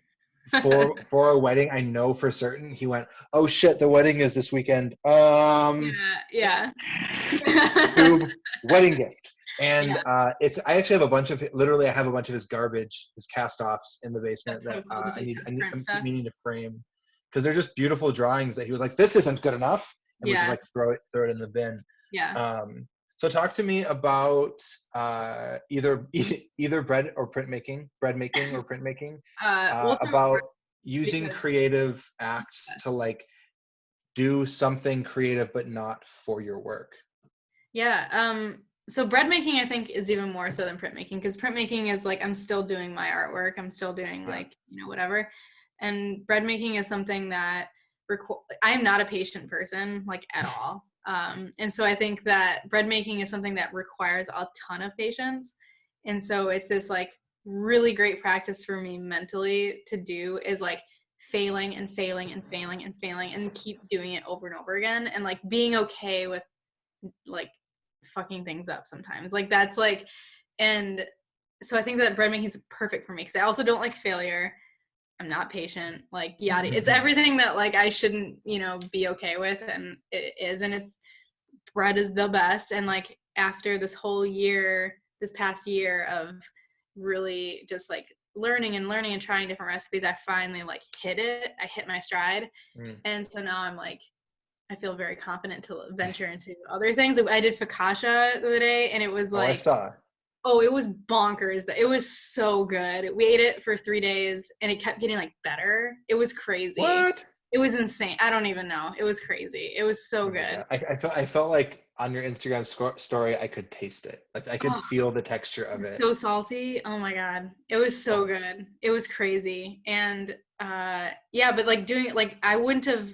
for our wedding, I know for certain he went, "Oh shit, the wedding is this weekend." Yeah. Wedding gift. And I actually have a bunch of I have a bunch of his garbage, his cast-offs in the basement that I'm meaning to frame, because they're just beautiful drawings that he was like, "This isn't good enough," and we just like throw it in the bin. So talk to me about either bread making or printmaking, about using creative acts to like do something creative but not for your work. So bread making, I think, is even more so than printmaking, because printmaking is like I'm still doing my artwork, I'm still doing like whatever, and bread making is something that I'm not a patient person like at all. And so I think that bread making is something that requires a ton of patience. And so it's this like really great practice for me mentally to do is like failing and failing and failing and failing and keep doing it over and over again, and like being okay with like fucking things up sometimes. Like that's like, and so I think that bread making is perfect for me because I also don't like failure. I'm not patient, like yada. It's everything that like I shouldn't, be okay with, and it is, and bread is the best. And like after this past year of really just like learning and trying different recipes, I finally like I hit my stride. And so now I'm like, I feel very confident to venture into other things. I did focaccia the other day, and it was like, I saw. Oh, it was bonkers. It was so good. We ate it for 3 days, and it kept getting like better. It was crazy. What? It was insane. I don't even know. It was crazy. It was so good. I felt like on your Instagram story, I could taste it. Like I could feel the texture of it. So salty. Oh my God. It was so good. It was crazy. And but like doing it, like I wouldn't have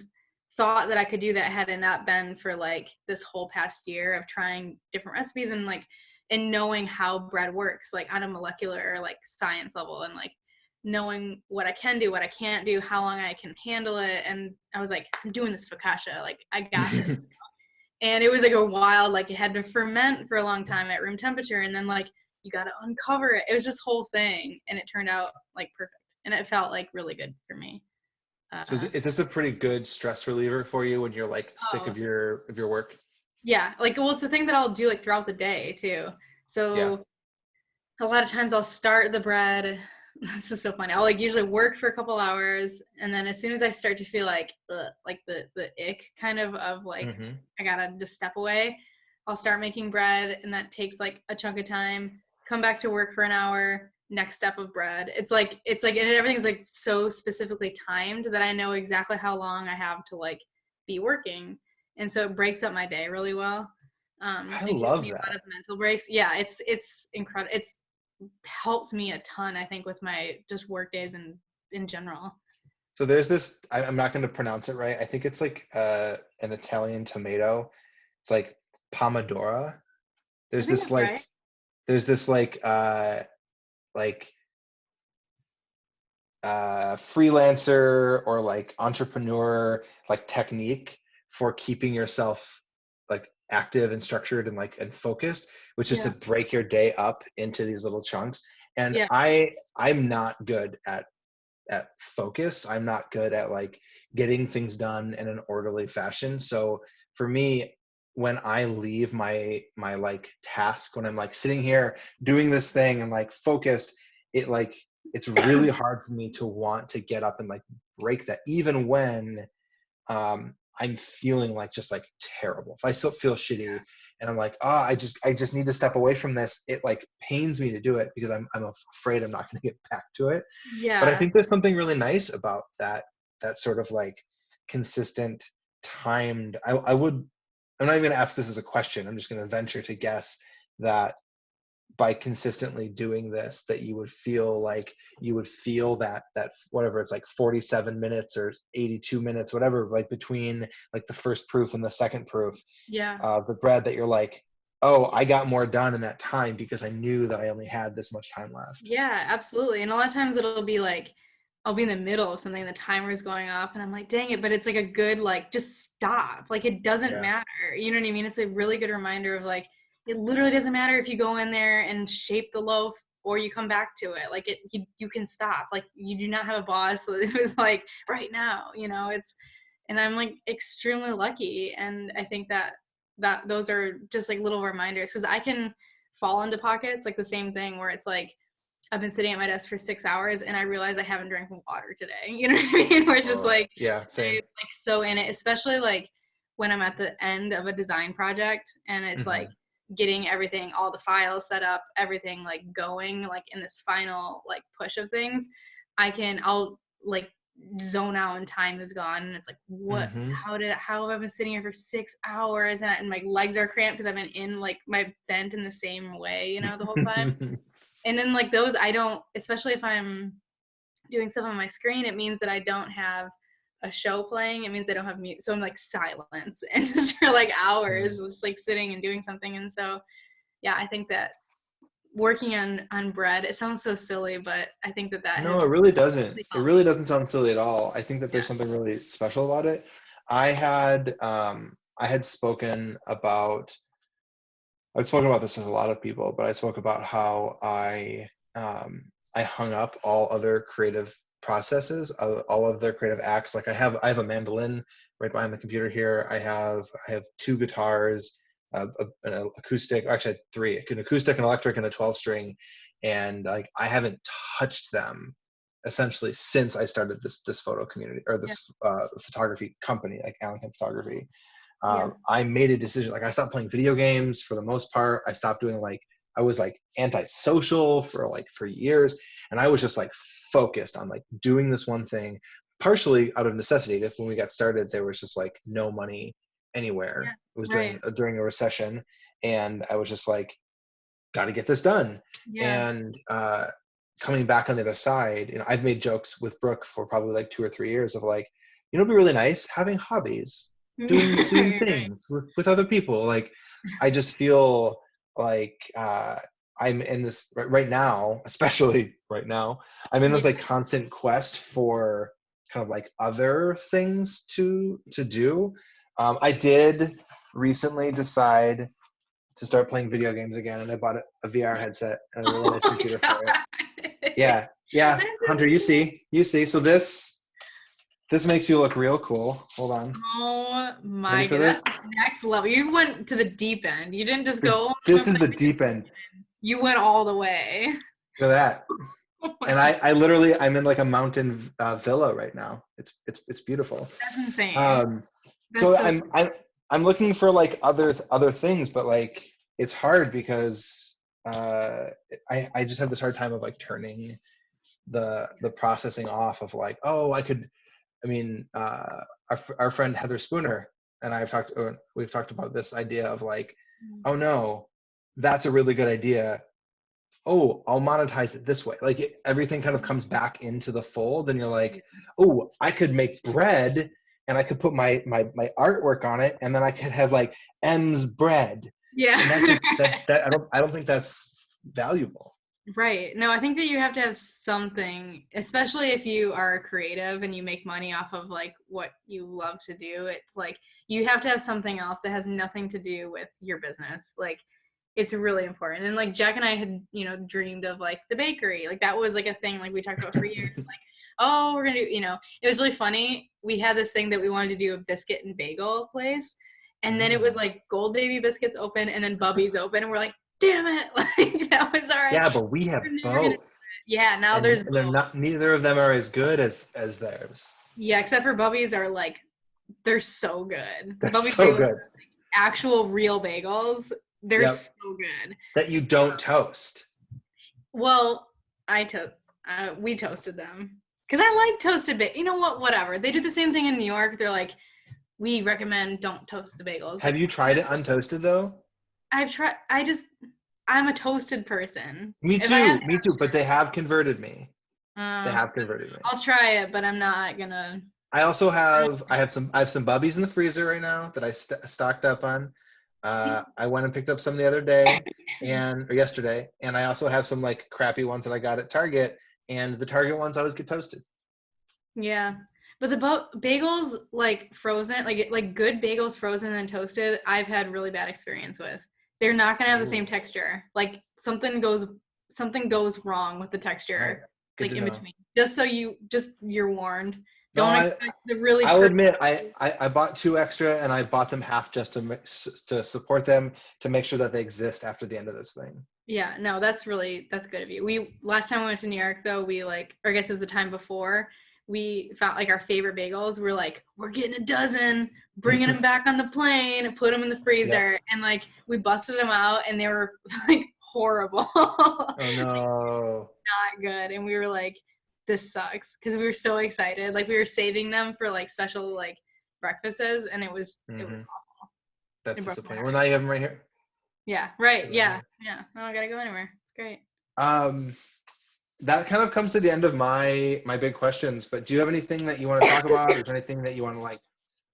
thought that I could do that had it not been for like this whole past year of trying different recipes and knowing how bread works, like on a molecular like science level, and like knowing what I can do, what I can't do, how long I can handle it. And I was like, I'm doing this focaccia, like I got this. And it was like a wild, like it had to ferment for a long time at room temperature, and then like you got to uncover it. It was this whole thing, and it turned out like perfect, and it felt like really good for me. So is this a pretty good stress reliever for you when you're like sick of your work? Yeah, like, well, it's the thing that I'll do like throughout the day too. So a lot of times I'll start the bread this is so funny. I'll like usually work for a couple hours, and then as soon as I start to feel like the ick kind of like I gotta just step away, I'll start making bread, and that takes like a chunk of time. Come back to work for an hour. Next step of bread. It's like and everything's like so specifically timed that I know exactly how long I have to like be working, and so it breaks up my day really well. I It gives love me a lot that. of mental breaks. Yeah, it's incredible. It's helped me a ton, I think, with my just work days and in general. So there's this, I'm not going to pronounce it right. I think it's like an Italian tomato. It's like Pomodoro. I There's think this that's right. like, there's this like freelancer or like entrepreneur like technique for keeping yourself like active and structured and like and focused, which is to Yeah. break your day up into these little chunks. And Yeah. I'm not good at focus. I'm not good at like getting things done in an orderly fashion. So for me, when I leave my like task, when I'm like sitting here doing this thing and like focused, it like it's really hard for me to want to get up and like break that, even when I'm feeling like just like terrible. If I still feel shitty and I'm like, I just need to step away from this. It like pains me to do it because I'm afraid I'm not going to get back to it. But I Yeah. think there's something really nice about that sort of like consistent timed. I'm not even going to ask this as a question. I'm just going to venture to guess that by consistently doing this, that you would feel that whatever it's like 47 minutes or 82 minutes, whatever, like between like the first proof and the second proof Yeah. of the bread, that you're like, oh, I got more done in that time because I knew that I only had this much time left. Yeah, absolutely. And a lot of times it'll be like I'll be in the middle of something, the timer's going off, and I'm like, dang it, but it's like a good like just stop. Like it doesn't Yeah. matter. You know what I mean? It's a really good reminder of like it literally doesn't matter if you go in there and shape the loaf or you come back to it. Like you can stop. Like you do not have a boss. So it was like right now, and I'm like extremely lucky. And I think that those are just like little reminders, because I can fall into pockets like the same thing where it's like I've been sitting at my desk for 6 hours and I realize I haven't drank water today. You know what I mean? Where it's just like Yeah, I'm same. like so in it, especially like when I'm at the end of a design project and it's like getting everything, all the files set up, everything like going like in this final like push of things. I'll like zone out and time is gone and it's like how have I been sitting here for 6 hours and my legs are cramped because I've been in like my bent in the same way the whole time. And then like those I don't, especially if I'm doing stuff on my screen, it means that I don't have a show playing. It means I don't have mute, so I'm like silence and just for like hours just like sitting and doing something. And so yeah, I think that working on bread, it sounds so silly, but I think that No, has it really doesn't. really It helped really me. doesn't sound silly at all. I think that there's something really special about it. I had spoken about I've spoken about this with a lot of people, but I spoke about how I hung up all other creative processes, all of their creative acts. Like I have a mandolin right behind the computer here. I have two guitars, an acoustic, actually I had three, an acoustic, an electric, and a 12 string, and like I haven't touched them essentially since I started this photo community or this photography company, like Allenham Photography. I made a decision. Like I stopped playing video games for the most part. I stopped doing I was like antisocial for years, and I was just like focused on like doing this one thing, partially out of necessity. If when we got started, there was just like no money anywhere. It was during a recession, and I was just like, got to get this done. And coming back on the other side, I've made jokes with Brooke for probably like 2 or 3 years of like, it'd be really nice having hobbies, doing things with other people. Like I just feel like I'm in this right now, especially right now, I'm in this like constant quest for kind of like other things to do. I did recently decide to start playing video games again, and I bought a VR headset and a really nice computer for it. Yeah, Hunter, you see. So this makes you look real cool. Hold on. Oh my Ready for god, this? that's next level. You went to the deep end. You didn't just go. This is the deep end. You went all the way. Look at that. And I literally, I'm in like a mountain villa right now. It's beautiful. That's insane. That's So so I'm looking for like other things, but like it's hard because I just have this hard time of like turning the processing off of like, oh, I mean, our friend Heather Spooner and we've talked about this idea of like, oh no, that's a really good idea. Oh, I'll monetize it this way. Like everything kind of comes back into the fold, and you're like, oh, I could make bread, and I could put my artwork on it, and then I could have like M's bread. yeah. And that just that I don't think that's valuable. Right. No, I think that you have to have something, especially if you are creative and you make money off of like what you love to do. It's like you have to have something else that has nothing to do with your business. Like it's really important. And like Jack and I had, dreamed of like the bakery. Like that was like a thing like we talked about for years. Like, oh, we're gonna do, it was really funny. We had this thing that we wanted to do a biscuit and bagel place. And then it was like Gold Baby Biscuits open and then Bubby's open. And we're like, damn it, like that was our Yeah, but we have both. Yeah, now there's both. They're not, neither of them are as good as theirs. Yeah, except for Bubby's are like they're so good. They're Bubby's so bagels good. are, like, actual real bagels. They're so good. That you don't toast. Well, we toasted them because I like toasted bagels. You know what? Whatever. They did the same thing in New York. They're like, we recommend don't toast the bagels. Have you tried it untoasted though? I've tried. I'm a toasted person. Me too. But they have converted me. They have converted me. I'll try it, but I'm not gonna. I also have some Bubbies in the freezer right now that I stocked up on. I went and picked up some the other day or yesterday, and I also have some like crappy ones that I got at Target, and the Target ones always get toasted. Yeah. But the bagels like frozen, like good bagels frozen and toasted, I've had really bad experience with. They're not gonna have the same texture. Like something goes wrong with the texture, like in between. Just so you're warned. Don't expect the really. I'll admit, I bought 2 extra, and I bought them half just to support them, to make sure that they exist after the end of this thing. Yeah, no, that's good of you. Last time we went to New York though, or I guess it was the time before. We found like our favorite bagels. We're like, we're getting a dozen, bringing them back on the plane, put them in the freezer, and like we busted them out, and they were like horrible. Oh no! Not good. And we were like, this sucks, because we were so excited. Like we were saving them for like special like breakfasts, and it was awful. That's disappointing. Well, now you have them right here. Yeah. Right. Yeah. Yeah. Oh, I gotta go anywhere. It's great. That kind of comes to the end of my big questions, but do you have anything that you want to talk about? Is there anything that you want to like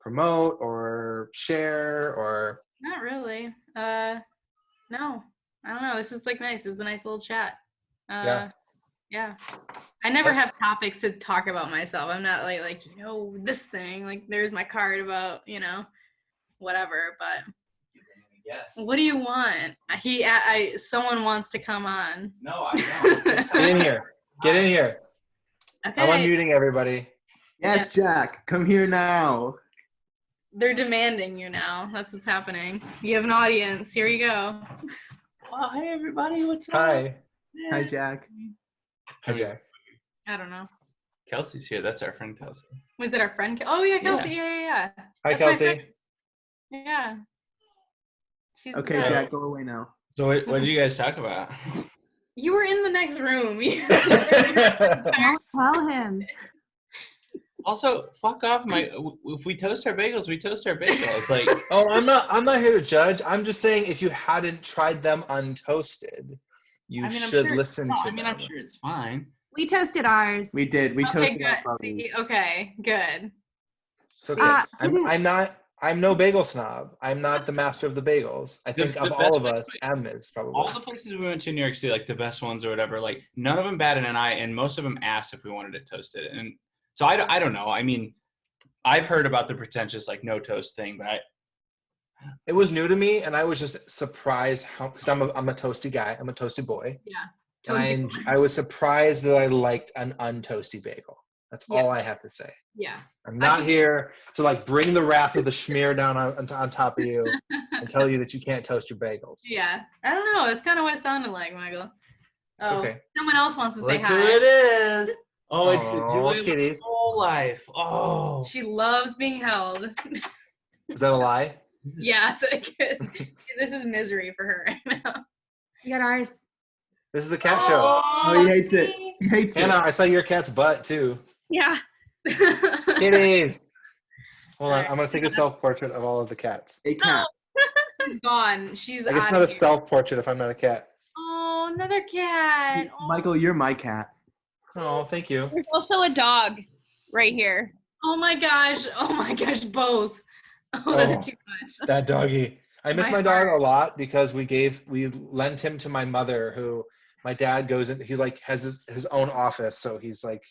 promote or share or? Not really. No, I don't know. This is like nice. It's a nice little chat. Yeah. I never have topics to talk about myself. I'm not like, this thing, like there's my card about, whatever, but Yes. What do you want? Someone wants to come on. No, I don't. Get in here. Okay. I'm unmuting everybody. Yes, Jack, come here now. They're demanding you now. That's what's happening. You have an audience. Here you go. Well, hey everybody, what's up? Hi. Hi, Jack. Hi, Jack. I don't know. Kelsey's here. That's our friend Kelsey. Was it our friend? Oh yeah, Kelsey. Yeah. Hi, Kelsey. Yeah. She's Okay, Jack, go away now. So what did you guys talk about? You were in the next room. Don't tell him. Also, fuck off. If we toast our bagels, we toast our bagels. Like, oh, I'm not here to judge. I'm just saying, if you hadn't tried them untoasted, you should listen to them. I'm sure it's fine. We toasted ours. We did. We toasted good. our bubbies. Okay, good. It's okay. I'm no bagel snob. I'm not the master of the bagels. I think of all of us, Em is probably. All the places we went to in New York City, like the best ones or whatever, like none of them batted an eye, and most of them asked if we wanted it toasted. And so I don't know. I mean, I've heard about the pretentious like no toast thing, but it was new to me, and I was just surprised because I'm a toasty guy. I'm a toasty boy. Yeah. I was surprised that I liked an untoasty bagel. That's all I have to say. Yeah. I'm not here to like bring the wrath of the schmear down on top of you and tell you that you can't toast your bagels. Yeah. I don't know. That's kind of what it sounded like, Michael. It's Oh, okay. someone else wants to say Look who hi. it is. Oh, it's the Aw, joy of kitties. my whole life. Oh. She loves being held. Is that a lie? Yeah, so this is misery for her right now. You got ours. This is the cat show. Oh, he hates it. He hates Hannah, it. I saw your cat's butt too. Yeah. Kitties. Hold on, Alright. I'm gonna take a self-portrait of all of the cats. A cat. She's gone. She's I guess out not a of here. self-portrait if I'm not a cat. Oh, another cat. Oh. Michael, you're my cat. Oh, thank you. There's also a dog right here. Oh my gosh. Oh my gosh, both. Oh, that's too much. That doggy. I miss My my dog heart. a lot because we lent him to my mother, who my dad goes in. He like has his own office, so he's like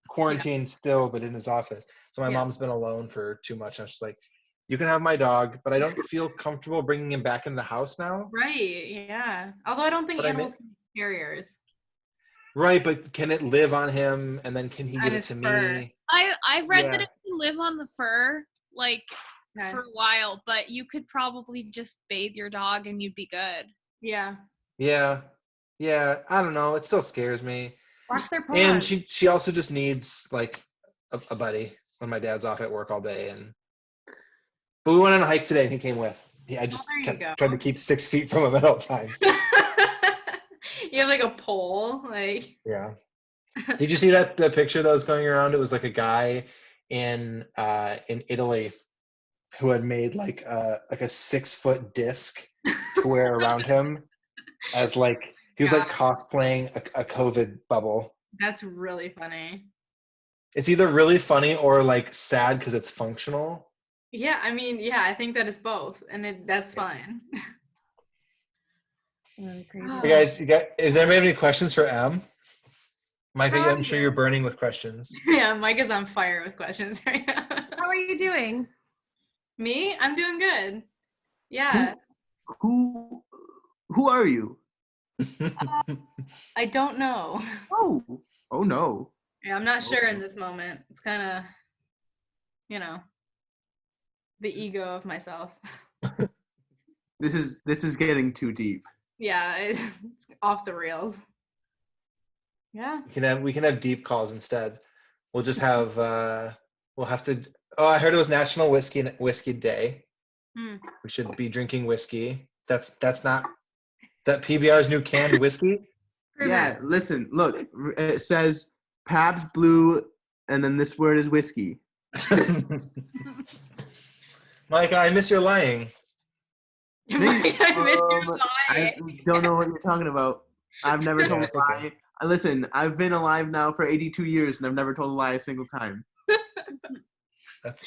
quarantined still, but in his office. So my Yeah. mom's been alone for too much. I'm just like, you can have my dog, but I don't feel comfortable bringing him back in the house now. Right, yeah. Although I don't think But I animals can be carriers. Right, but can it live on him, and then can he And give it his to fur. me? I've read Yeah. that it can live on the fur, like Okay. for a while, but you could probably just bathe your dog and you'd be good. Yeah. Yeah, I don't know. It still scares me. Watch their paws. And she also just needs like a buddy when my dad's off at work all day. But we went on a hike today, and he came with. I just there you kept, go. tried to keep 6 feet from him at all times. You have like a pole, like Yeah. Did you see the picture that was going around? It was like a guy in Italy who had made like a 6-foot disc to wear around him as like he was like cosplaying a COVID bubble. that's really funny. It's either really funny or like sad because it's functional. Yeah, I mean, yeah, I think that it's both, and that's fine. Really crazy. Hey guys, does anybody have any questions for Em? Micah, How are I'm sure you're burning with questions. Yeah, Mike is on fire with questions right now. How are you doing? Me? I'm doing good. Yeah. Who are you? I don't know. Oh no. Yeah, I'm not sure in this moment. It's kind of, the ego of myself. This is getting too deep. Yeah, it's off the rails. Yeah. We can have deep calls instead. We'll just have we'll have to. Oh, I heard it was National Whiskey Day. Hmm. We should be drinking whiskey. That's not that PBR's new canned whiskey. Yeah, listen, look, it says Pabst Blue, and then this word is whiskey. Micah, I miss your lying. Mike, I missed your I lie. don't know what you're talking about. I've never Yeah, told a it's okay. lie. Listen, I've been alive now for 82 years, and I've never told a lie a single time.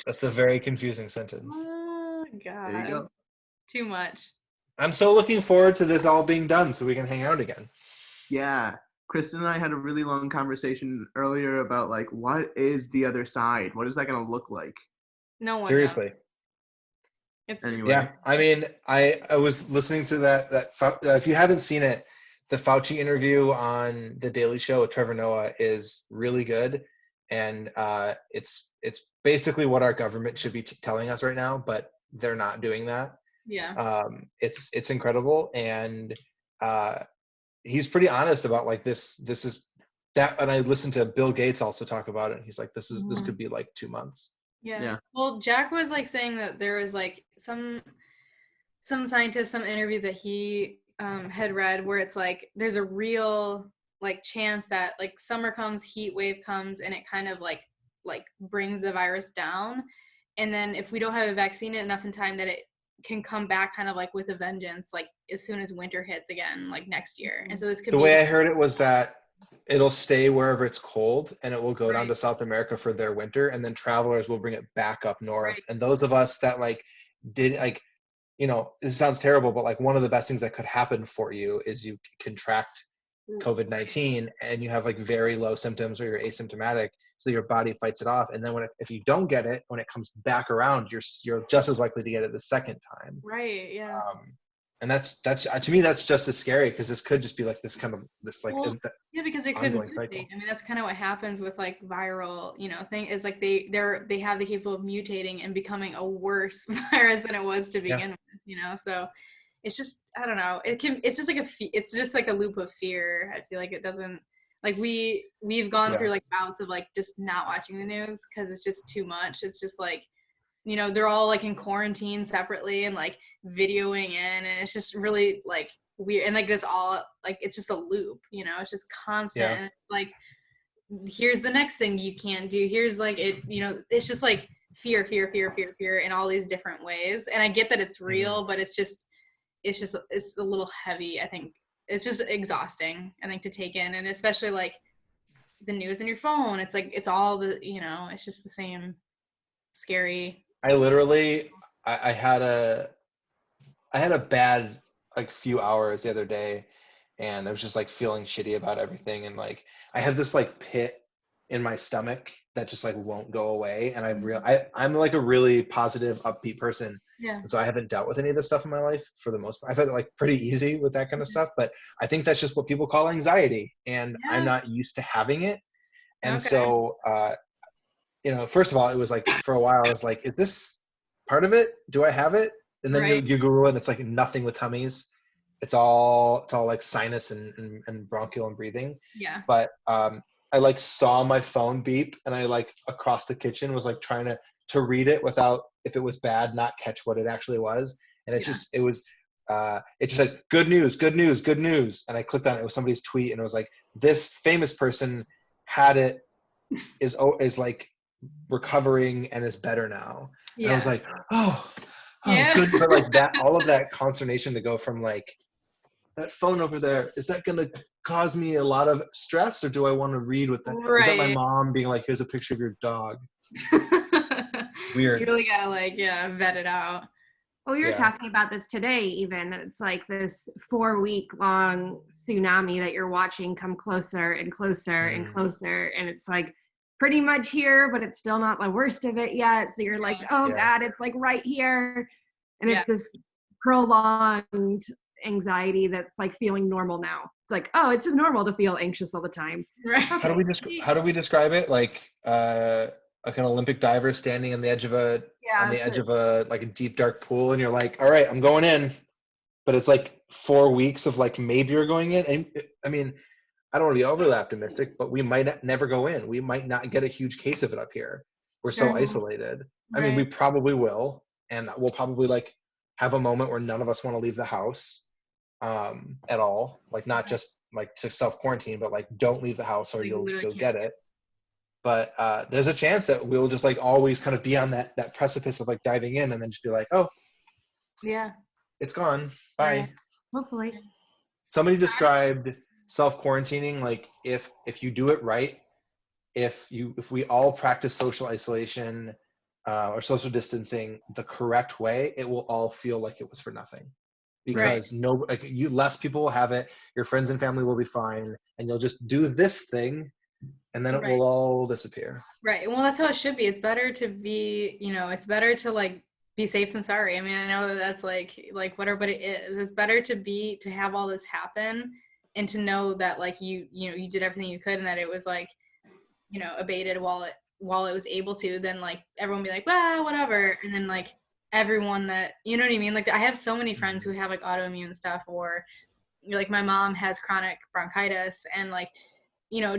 That's a very confusing sentence. Oh, God. There you go. Too much. I'm so looking forward to this all being done so we can hang out again. Yeah. Kristen and I had a really long conversation earlier about, like, what is the other side? What is that going to look like? No one Seriously. knows. It's Anyway. Yeah, I mean, I was listening to that if you haven't seen it, the Fauci interview on the Daily Show with Trevor Noah is really good, and it's basically what our government should be telling us right now, but they're not doing that. yeah. It's incredible, and he's pretty honest about like this is that, and I listened to Bill Gates also talk about it, and he's like, this could be like 2 months. Yeah. Well, Jack was like saying that there was like some scientist, some interview that he had read where it's like there's a real like chance that like summer comes, heat wave comes, and it kind of like brings the virus down. And then if we don't have a vaccine enough in time, that it can come back kind of like with a vengeance, like as soon as winter hits again, like next year. And so this could The be way I heard it was that it'll stay wherever it's cold, and it will go down to South America for their winter, and then travelers will bring it back up north. Right. And those of us that like did like, this sounds terrible, but like one of the best things that could happen for you is you contract COVID-19 and you have like very low symptoms or you're asymptomatic, so your body fights it off. And then if you don't get it, when it comes back around, you're just as likely to get it the second time. right. Yeah. And that's to me that's just as scary, because this could just be like this kind of this like Well, yeah, because it could ongoing mutate. cycle. I mean, that's kind of what happens with like viral, thing. It's like they have the capable of mutating and becoming a worse virus than it was to begin with. So it's just, I don't know, it's just like it's just like a loop of fear. I feel like it doesn't, like we've gone through like bouts of like just not watching the news because it's just too much. It's just like, they're all like in quarantine separately and like videoing in, and it's just really like weird. And like that's all like, it's just a loop, it's just constant. And it's like, here's the next thing you can't do. Here's like it, it's just like fear in all these different ways. And I get that it's real, but it's a little heavy. I think it's just exhausting, I think, to take in. And especially like the news on your phone, it's like, it's all the, it's just the same scary. I literally, I had a bad like few hours the other day, and I was just like feeling shitty about everything, and like I have this like pit in my stomach that just like won't go away. And I'm like a really positive, upbeat person. Yeah. And so I haven't dealt with any of this stuff in my life for the most part. I've had it like pretty easy with that kind of stuff, but I think that's just what people call anxiety, and I'm not used to having it. And so, first of all, it was like, for a while, I was like, is this part of it? Do I have it? And then you Google it, and it's like nothing with tummies. It's all like sinus and bronchial and breathing. Yeah. But I like saw my phone beep, and I like across the kitchen was like trying to read it without, if it was bad, not catch what it actually was. And it just said good news. And I clicked on it. It was somebody's tweet, and it was like, this famous person had it, is like recovering and is better now. And I was like, oh good. But like that, all of that consternation to go from like, that phone over there, is that going to cause me a lot of stress, or do I want to read with that? Is that my mom being like, here's a picture of your dog? Weird. You really gotta like, vet it out. Well, we were talking about this today, even, that it's like this 4-week long tsunami that you're watching come closer and closer and closer. And it's like pretty much here, but it's still not the worst of it yet. So you're like, oh God, it's like right here. And it's this prolonged anxiety that's like feeling normal now. It's like, oh, it's just normal to feel anxious all the time. Right. How do we describe it? Like like an Olympic diver standing on the edge of a like a deep dark pool, and you're like, all right, I'm going in. But it's like 4 weeks of like, maybe you're going in. And I mean, I don't want to be overly optimistic, but we might never go in. We might not get a huge case of it up here. We're so isolated. I mean, we probably will, and we'll probably like have a moment where none of us want to leave the house at all. Like, not just like to self-quarantine, but like, don't leave the house or you'll get it. But there's a chance that we'll just like always kind of be on that precipice of like diving in, and then just be like, oh, yeah, it's gone. Bye. Yeah. Hopefully. Somebody described self-quarantining like, if you do it right, if we all practice social isolation or social distancing the correct way, it will all feel like it was for nothing. Because less people will have it, your friends and family will be fine, and you'll just do this thing, and then it will all disappear. Right. Well, that's how it should be. It's better to be, it's better to like be safe than sorry. I mean, I know that's like whatever, but it is. It's better to have all this happen, and to know that like you did everything you could, and that it was like, abated while it was able to, then like everyone be like, well, whatever. And then like everyone that, you know what I mean? Like, I have so many friends who have like autoimmune stuff, or like my mom has chronic bronchitis, and like,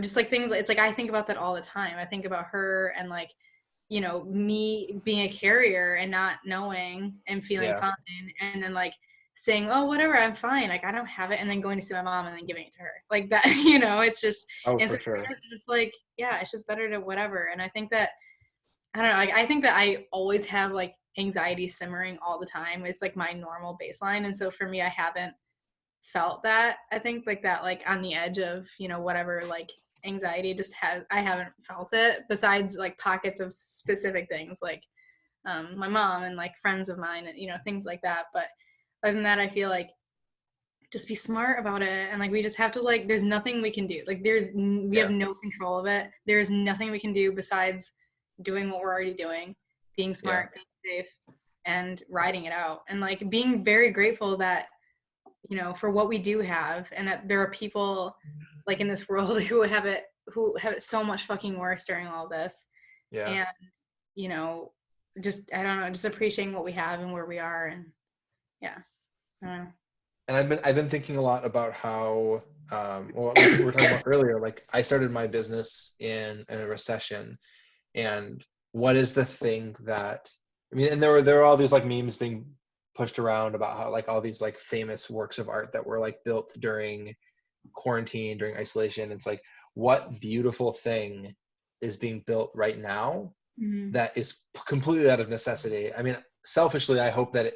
just like things, it's like, I think about that all the time. I think about her, and like, me being a carrier and not knowing and feeling fine, and then like saying, oh, whatever, I'm fine, like I don't have it, and then going to see my mom and then giving it to her like that. It's just, for sure. Just like, it's just better to whatever. And I think that, I don't know, like I think that I always have like anxiety simmering all the time. It's like my normal baseline. And so for me, I haven't felt that. I think like that, like on the edge of, whatever, like anxiety I haven't felt it, besides like pockets of specific things, like my mom and like friends of mine, and things like that. But other than that, I feel like just be smart about it. And like, we just have to, like, there's nothing we can do. Like we have no control of it. There is nothing we can do besides doing what we're already doing, being smart, being safe, and riding it out. And like being very grateful that, for what we do have, and that there are people like in this world who have it so much fucking worse during all this. And, just, I don't know, just appreciating what we have and where we are. And I don't know. I've been thinking a lot about how well, like we were talking about earlier, like I started my business in a recession, and what is the thing that, I mean, and there were all these like memes being pushed around about how like all these like famous works of art that were like built during quarantine, during isolation. It's like, what beautiful thing is being built right now Mhm. that is completely out of necessity? I mean, selfishly, I hope that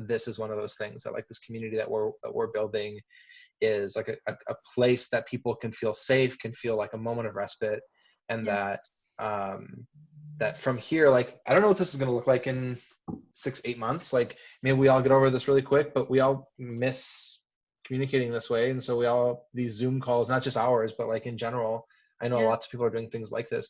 this is one of those things, that like this community that we're building is like a place that people can feel safe, can feel like a moment of respite, and Yeah. that from here, like I don't know what this is going to look like in 6-8 months. Like maybe we all get over this really quick, but we all miss communicating this way, and so we all, these Zoom calls, not just ours, but like in general, I know Yeah. lots of people are doing things like this.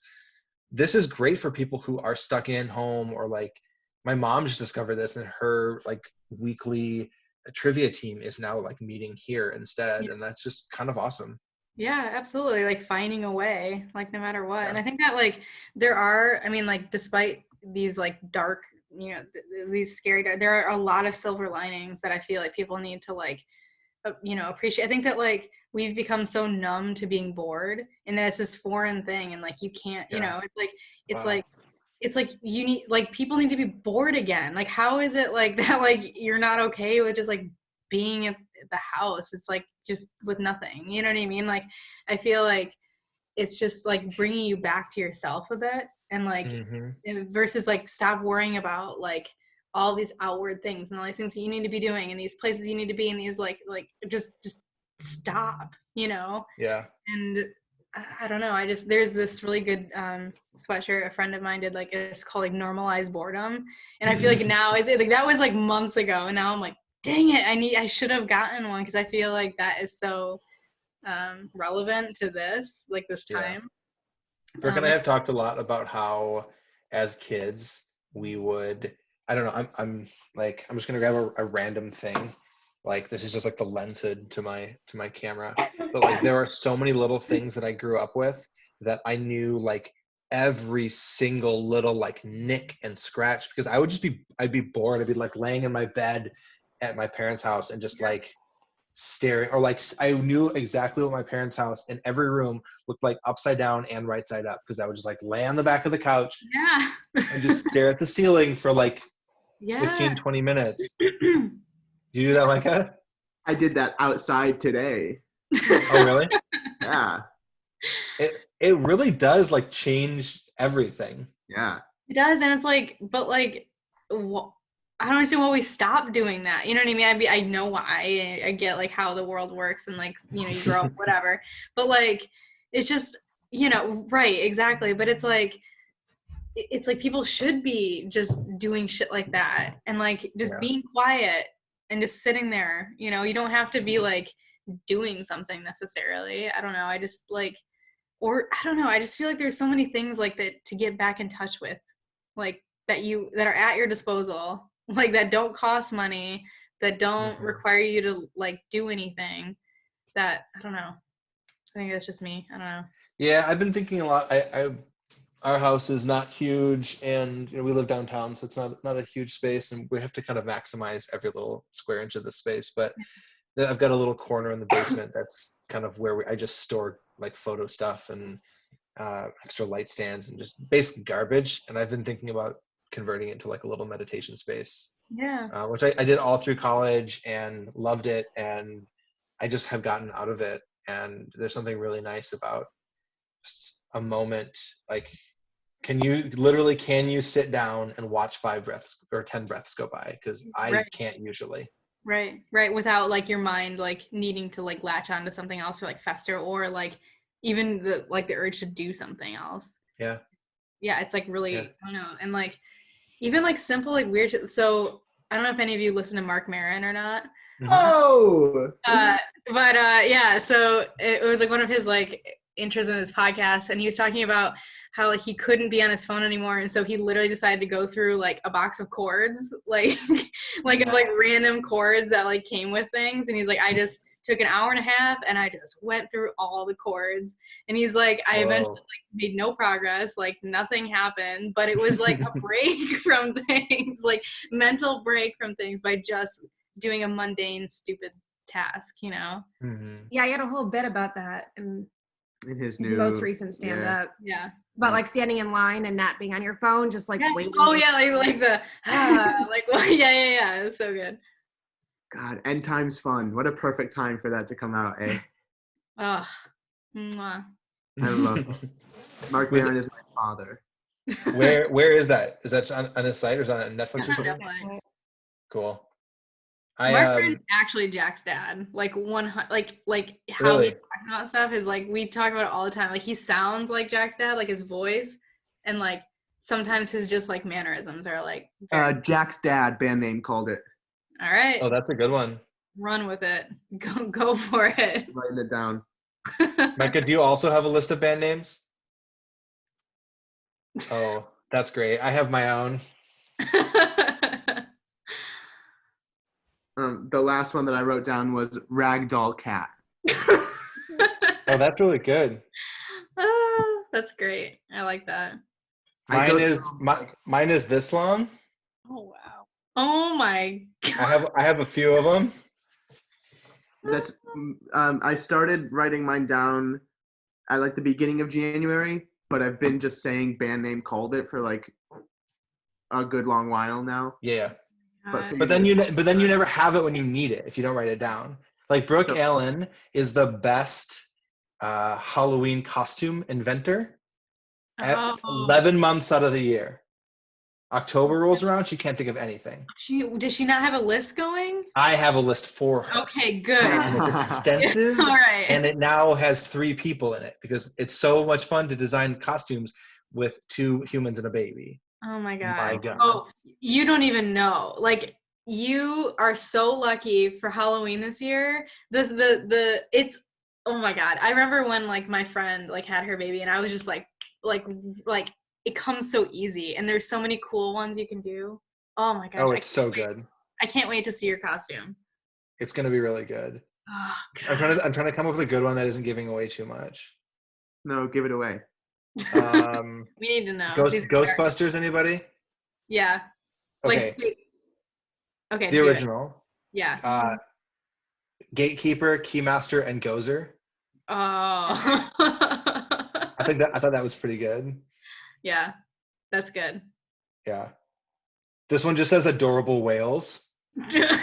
This is great for people who are stuck in home, or like my mom just discovered this, and her like weekly trivia team is now like meeting here instead, Yeah. and that's just kind of awesome. Yeah, absolutely. Like finding a way, like no matter what. And Yeah. I think that like there are, I mean, like despite these like dark, these scary, there are a lot of silver linings that I feel like people need to like, appreciate. I think that like we've become so numb to being bored, and that it's this foreign thing, and like you can't, Yeah. it's Wow. like, it's like you need, like people need to be bored again. Like how is it like that, like you're not okay with just like being at the house? It's like just with nothing, you know what I mean? Like I feel like it's just like bringing you back to yourself a bit, and like versus like stop worrying about like all these outward things and all these things that you need to be doing and these places you need to be in, these like just stop, Yeah. and I don't know. There's this really good sweatshirt a friend of mine did, like it's called like normalize boredom. And I feel like now, like that was like months ago. And now I'm like, dang it, I should have gotten one, because I feel like that is so relevant to this Yeah. time. Brooke and I have talked a lot about how as kids we would, I don't know, I'm like, I'm just gonna grab a random thing. Like this is just like the lens hood to my camera. But like there are so many little things that I grew up with that I knew like every single little like nick and scratch, because I'd be bored. I'd be like laying in my bed at my parents' house and just like staring, or like I knew exactly what my parents' house in every room looked like upside down and right side up, because I would just like lay on the back of the couch Yeah. and just stare at the ceiling for like Yeah. 15-20 minutes. Do you do that, Micah? I did that outside today. Oh really? Yeah. It really does like change everything. Yeah. It does, and it's like, but like, I don't understand why we stopped doing that. You know what I mean? I know why. I get like how the world works, and like you grow up, whatever. But like, it's just right, exactly. But it's like people should be just doing shit like that, and like just being quiet and just sitting there. You don't have to be like doing something necessarily. I don't know. I just like. Or I don't know, I just feel like there's so many things like that to get back in touch with, like that are at your disposal, like that don't cost money, that don't require you to like do anything, that I don't know. I think that's just me. I don't know. Yeah, I've been thinking a lot. Our house is not huge, and we live downtown, so it's not a huge space, and we have to kind of maximize every little square inch of the space. But I've got a little corner in the basement that's kind of where I just store like photo stuff and extra light stands and just basic garbage. And I've been thinking about converting it into like a little meditation space. Yeah. Which I did all through college and loved it, and I just have gotten out of it. And there's something really nice about just a moment. Like, can you sit down and watch 5 breaths or 10 breaths go by? Because I can't usually. Right. Without like your mind like needing to like latch onto something else or like fester, or like even the urge to do something else. Yeah. It's like really, I don't know. And like even like simple like weird shit. So I don't know if any of you listen to Mark Maron or not. Oh. Yeah, so it was like one of his like intros in his podcast, and he was talking about how like he couldn't be on his phone anymore, and so he literally decided to go through like a box of chords, like like random chords that like came with things, and he's like, I just took an hour and a half and I just went through all the chords, and he's like, I eventually like made no progress, like nothing happened, but it was like a break from things, like mental break from things by just doing a mundane stupid task, you know? Mhm. Yeah, he had a whole bit about that in In his his new most recent stand-up. Yeah. About like standing in line and not being on your phone, just like Yeah. waiting. Oh yeah, like the like well, yeah. It was so good. God, end times fun. What a perfect time for that to come out, eh? Oh, mwah. I love it. Mark Was Maron is my father. Where is that? Is that on a site or is that on Netflix or On something? Netflix. Cool. Mark Maron's actually Jack's dad. Like like how Really? he talks about stuff is like we talk about it all the time. Like he sounds like Jack's dad, like his voice, and like sometimes his just like mannerisms are like. Jack's dad, band name called it. All right. Oh, that's a good one. Run with it. Go for it. Writing it down. Micah, do you also have a list of band names? Oh, that's great. I have my own. The last one that I wrote down was Ragdoll Cat. Oh, that's really good. That's great. I like that. Mine is this long. Oh wow. Oh my I have a few of them. That's I started writing mine down at like the beginning of January, but I've been just saying band name called it for like a good long while now. Yeah. God. But then you never have it when you need it if you don't write it down. Like Brooke Allen is the best Halloween costume inventor at 11 months out of the year. October rolls around, she can't think of anything. Does she not have a list going? I have a list for her. Okay, good. And it's extensive. All right. And it now has 3 people in it because it's so much fun to design costumes with 2 humans and a baby. Oh my God. My God. Oh, you don't even know. Like you are so lucky for Halloween this year. It's oh my God. I remember when like my friend like had her baby and I was just like it comes so easy and there's so many cool ones you can do. Oh my gosh. Oh, it's so good. I can't wait to see your costume. It's going to be really good. Oh, God. I'm trying to come up with a good one that isn't giving away too much. No, give it away. We need to know. Ghostbusters, anybody? Yeah. Okay. Like, okay. The original. Yeah. Gatekeeper, Keymaster, and Gozer. Oh. I thought that was pretty good. Yeah, that's good. Yeah. This one just says adorable whales. Yeah,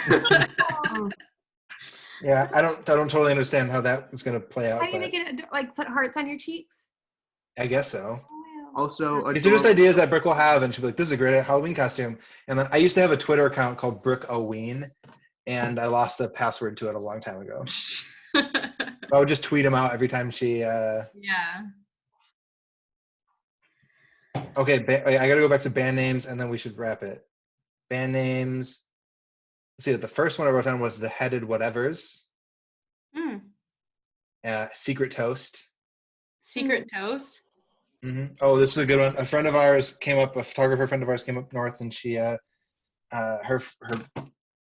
I don't totally understand how that was gonna play out. How do you make it like put hearts on your cheeks? I guess so. Also, These are just ideas that Brooke will have, and she'll be like, "This is a great Halloween costume." And then I used to have a Twitter account called Brooke Oween, and I lost the password to it a long time ago. So I would just tweet them out every time she. Yeah. Okay, I got to go back to band names, and then we should wrap it. Band names. Let's see, the first one I wrote down was the Headed Whatevers. Secret Toast. Secret Toast. Mm-hmm. Oh, this is a good one. A photographer friend of ours came up north, and she, her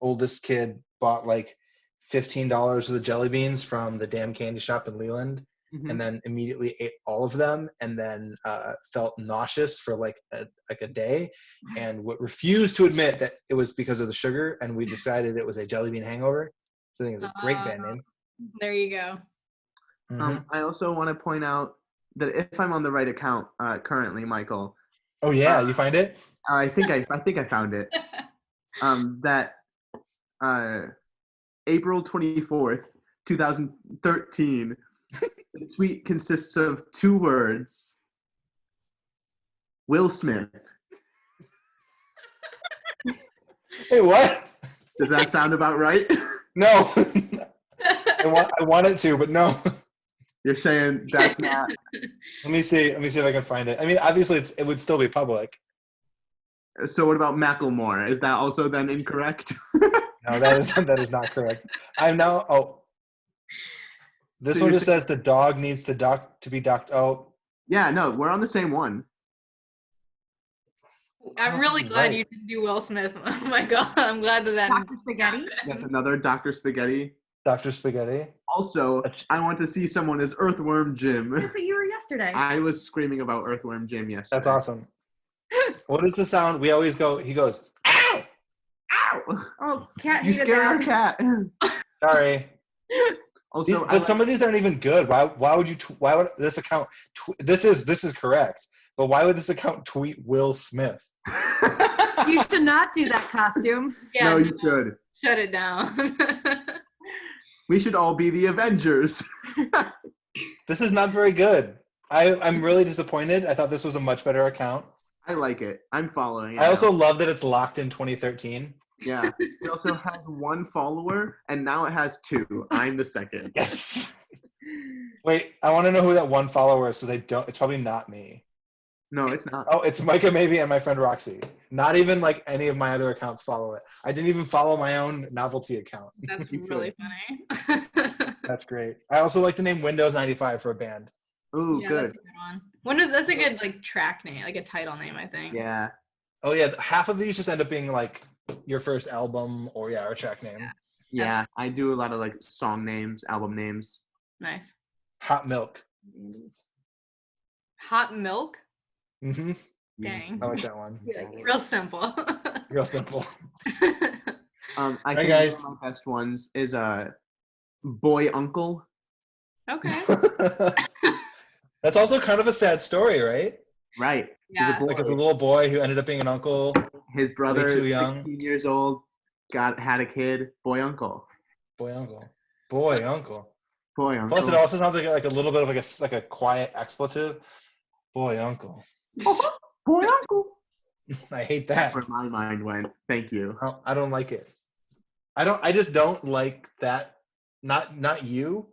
oldest kid bought like $15 worth of jelly beans from the damn candy shop in Leland, and then immediately ate all of them, and then felt nauseous for like a day, and refused to admit that it was because of the sugar. And we decided it was a jelly bean hangover. So I think it's a great band name. There you go. Mm-hmm. I also want to point out that if I'm on the right account currently, Michael. Oh yeah, you find it? I think I found it. That April 24th, 2013. The tweet consists of 2 words. Will Smith. Hey, what? Does that sound about right? No. I want it to, but no. You're saying that's not. Let me see if I can find it. I mean, obviously it would still be public. So what about Macklemore? Is that also then incorrect? No, that is not correct. I'm now. Oh, this So one you're just says the dog needs to be docked. Oh, yeah, no, we're on the same one. I'm really glad you didn't do Will Smith. Oh my God, I'm glad that. Dr. Spaghetti. That's another Dr. Spaghetti. Dr. Spaghetti. Also, I want to see someone as Earthworm Jim. That's what you were yesterday. I was screaming about Earthworm Jim yesterday. That's awesome. What is the sound? We always go. He goes, ow, Ow! Oh, cat. You hated scared our that. cat. Sorry. Also, But some of these aren't even good. Why would you? Why would this account? This is correct. But why would this account tweet Will Smith? You should not do that costume. Yeah, no, you should. shut it down. We should all be the Avengers. This is not very good. I'm really disappointed. I thought this was a much better account. I like it. I'm following it. I also now. love that it's locked in 2013. Yeah. It also has 1 follower, and now it has 2. I'm the second. Yes. Wait, I want to know who that 1 follower is because I don't. It's probably not me. No, it's not. Oh, it's Micah maybe and my friend Roxy. Not even like any of my other accounts follow it. I didn't even follow my own novelty account. That's Me too. really funny. That's great. I also like the name Windows 95 for a band. Ooh, Yeah, good. that's a good one. Windows, that's a good like track name, like a title name, I think. Yeah. Oh yeah, half of these just end up being like your first album or or track name. Yeah. I do a lot of like song names, album names. Nice. Hot Milk. Hot milk? Mm-hmm. Dang. I like that one. Real simple. Real simple. I Hi, think guys. one of my best ones is Boy Uncle. Okay. That's also kind of a sad story, right? Right. Yeah. He's a boy. Like as a little boy who ended up being an uncle. His brother, too young. 16 years old, had a kid. Boy Uncle. Boy uncle. Boy uncle. Boy Uncle. Plus, it also sounds like a little bit of like a quiet expletive. Boy uncle. Boy Uncle. I hate that. That's where my mind went. Thank you. I don't like it. I just don't like that. Not you.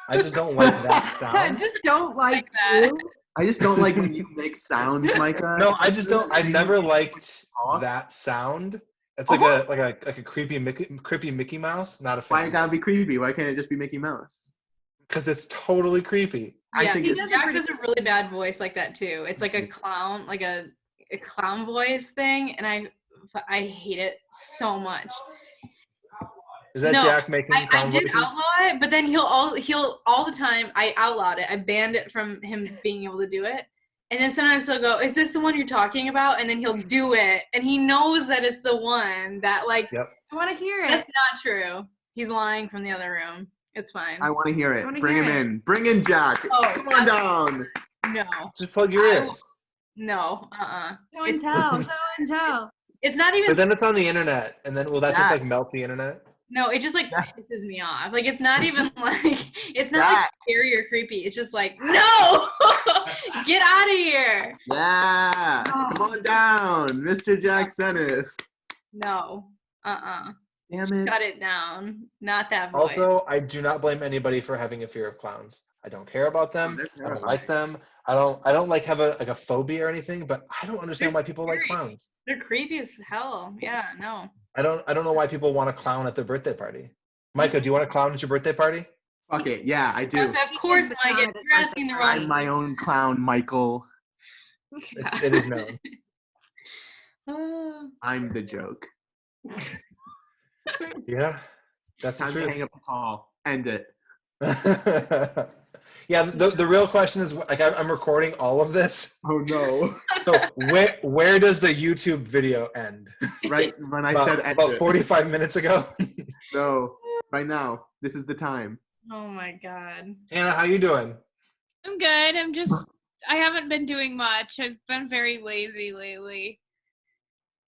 I just don't like that I sound. just don't like that. you. I just don't like when you make sounds, Micah. No, I just don't. I've never liked Talk. that sound. It's like a creepy Mickey Mouse. Not a Why it fan. gotta be creepy? Why can't it just be Mickey Mouse? Because it's totally creepy. I Yeah, think he it's Jack does a really bad voice like that too. It's like a clown, like a clown voice thing, and I hate it so much. Is that No, Jack making I clown did voices? outlaw it, but then he'll all the time. I outlawed it. I banned it from him being able to do it. And then sometimes he'll go, "Is this the one you're talking about?" And then he'll do it, and he knows that it's the one that like. Yep. I want to hear it. That's not true. He's lying from the other room. It's fine. I want to hear I it. wanna Bring hear him it. in. Bring in Jack. Oh, Come on down. No, Just plug your I- ears. no, Show and tell. Show and tell. It's not even. But then it's on the internet, and then will that just Jack. like melt the internet? No, it just like Jack. pisses me off. Like it's not even like it's not Jack. like scary or creepy. It's just like no, get out of here. Yeah. Oh. Come on down, Mr. Jack Senif. No, Damn it. cut it down. Not that voice. Also, I do not blame anybody for having a fear of clowns. I don't care about them. They're I don't terrifying. like them. I don't like have a phobia or anything. But I don't understand They're why people like scary. clowns. They're creepy as hell. Yeah, no. I don't know why people want to clown at their birthday party. Micah, do you want to clown at your birthday party? Fuck it. Yeah, I do. Yes, of course, the Mike. clown You're at the asking the birthday wrong. I'm my own clown, Michael. It is known. I'm the joke. Yeah, that's the Time to truth. hang up the call. End it. Yeah, the real question is like I'm recording all of this. Oh no. So where does the YouTube video end? Right when I said end about it. 45 minutes ago. No. Right now. This is the time. Oh my god. Anna, how you doing? I'm good. I haven't been doing much. I've been very lazy lately.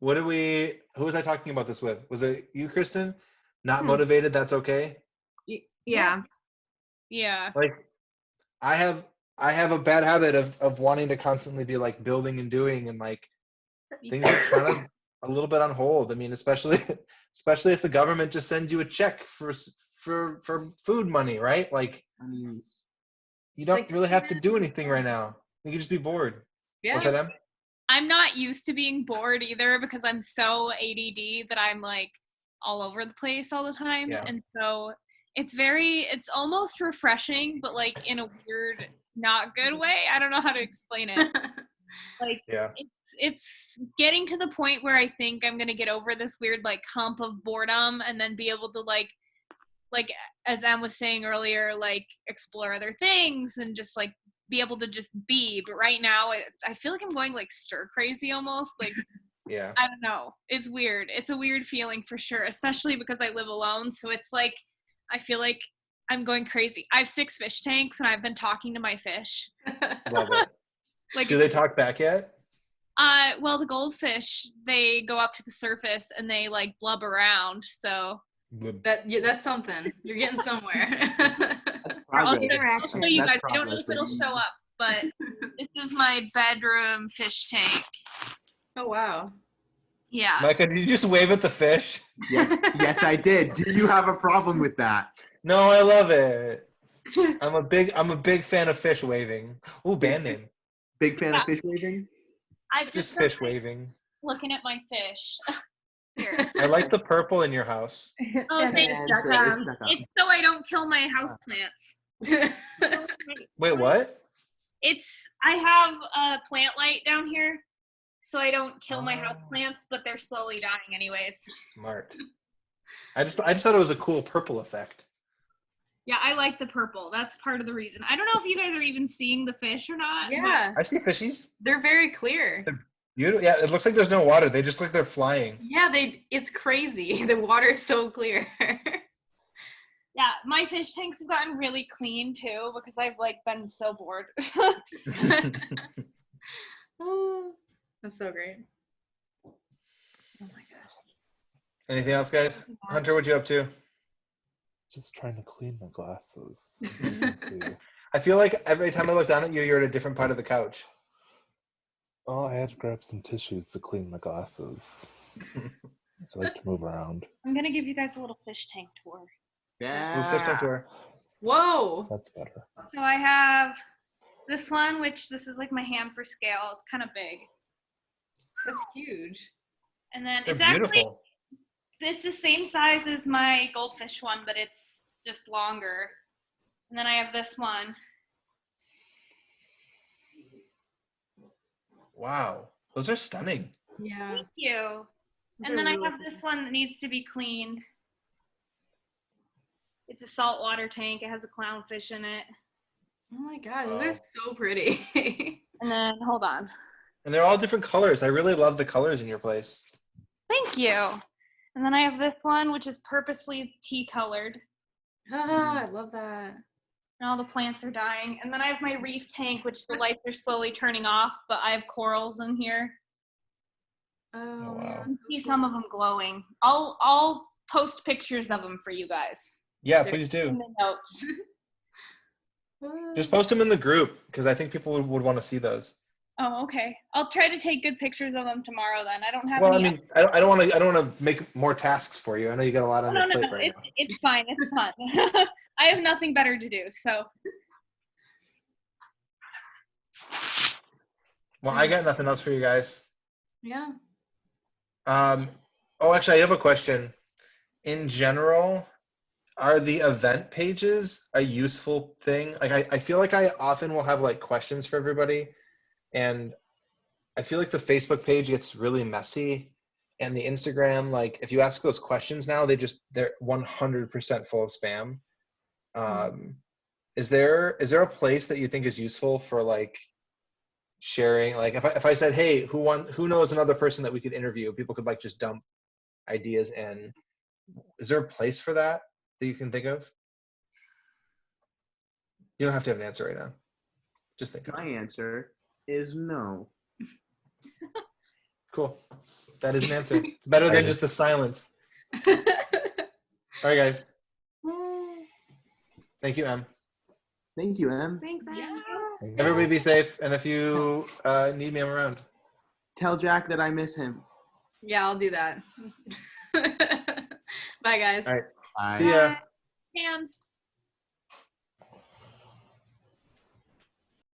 Who was I talking about this with? Was it you, Kristen? Not motivated, that's okay. Yeah. Yeah. Like I have a bad habit of wanting to constantly be like building and doing, and like things are kind of a little bit on hold. I mean, especially if the government just sends you a check for food money, right? Like you don't Like, really have to do anything right now. You can just be bored. Yeah. What's that, Em? I'm not used to being bored either because I'm so ADD that I'm like all over the place all the time. Yeah. And so it's almost refreshing, but like in a weird, not good way. I don't know how to explain it. Like Yeah. it's getting to the point where I think I'm going to get over this weird like hump of boredom and then be able to like as Em was saying earlier, like explore other things and just like be able to just be. But right now I feel like I'm going like stir crazy almost. Like Yeah. I don't know. It's weird. It's a weird feeling for sure, especially because I live alone. So it's like I feel like I'm going crazy. I have 6 fish tanks, and I've been talking to my fish. Love it. Like, Do they talk back yet? well, the goldfish, they go up to the surface and they like blub around. So That's something. You're getting somewhere. I'll Progress. show you That's guys. I don't know progress, if it'll baby. show up, but this is my bedroom fish tank. Oh wow. Yeah. Micah, did you just wave at the fish? Yes, I did. Do you have a problem with that? No, I love it. I'm a big fan of fish waving. Ooh, band name. Big fan of fish waving? I've Just been, fish waving. looking at my fish. I like the purple in your house. Oh, thank And you. it's stuck up. It's so I don't kill my houseplants. Wait, what? I have a plant light down here, so I don't kill my Oh. houseplants, but they're slowly dying anyways. Smart. I just thought it was a cool purple effect. Yeah, I like the purple. That's part of the reason. I don't know if you guys are even seeing the fish or not. Yeah, I see fishies. they're very clear. Yeah, it looks like there's no water. They just look like they're flying. Yeah, it's crazy. The water is so clear. Yeah, my fish tanks have gotten really clean too because I've like been so bored. Oh, that's so great. Oh my gosh. Anything else, guys? Hunter, what you up to? Just trying to clean my glasses. As you can see. I feel like every time I look down at you, you're at a different part of the couch. Oh, I had to grab some tissues to clean my glasses. I like to move around. I'm gonna give you guys a little fish tank tour. Ooh, fish tank tour. Whoa. That's better. So I have this one, which this is like my hand for scale. It's kind of big. That's huge. And then They're it's actually beautiful. it's the same size as my goldfish one, but it's just longer. And then I have this one. Wow, those are stunning. Yeah. Thank you. Those And are then I really have this one that needs to be cleaned. It's a saltwater tank. It has a clownfish in it. Oh my god, those Wow. are so pretty. And then, hold on. And they're all different colors. I really love the colors in your place. Thank you. And then I have this one, which is purposely tea colored. I love that. And all the plants are dying. And then I have my reef tank, which the lights are slowly turning off, but I have corals in here. Oh, wow. yeah. You can see some of them glowing. I'll post pictures of them for you guys Yeah, please in do. the notes. Just post them in the group because I think people would want to see those. Oh, okay. I'll try to take good pictures of them tomorrow then. I don't have Well, I any. mean, I don't want to make more tasks for you. I know you got a lot on your plate right now. It's fine. It's fun. I have nothing better to do, so. Well, I got nothing else for you guys. Yeah. Oh, actually, I have a question. In general, are the event pages a useful thing? Like, I feel like I often will have like questions for everybody, and I feel like the Facebook page gets really messy, and the Instagram, like, if you ask those questions now, they're 100% full of spam. Is there a place that you think is useful for like sharing? Like, if I said, hey, who knows another person that we could interview, people could like just dump ideas in. Is there a place for that you can think of? You don't have to have an answer right now. Just think of My it. answer is no. Cool. That is an answer. It's better than just the silence. All right, guys. Thank you, Em. Thank you, Em. Thanks, Em. Yeah. Everybody be safe, and if you need me, I'm around. Tell Jack that I miss him. Yeah, I'll do that. Bye, guys. All right. Bye. See ya. Hands.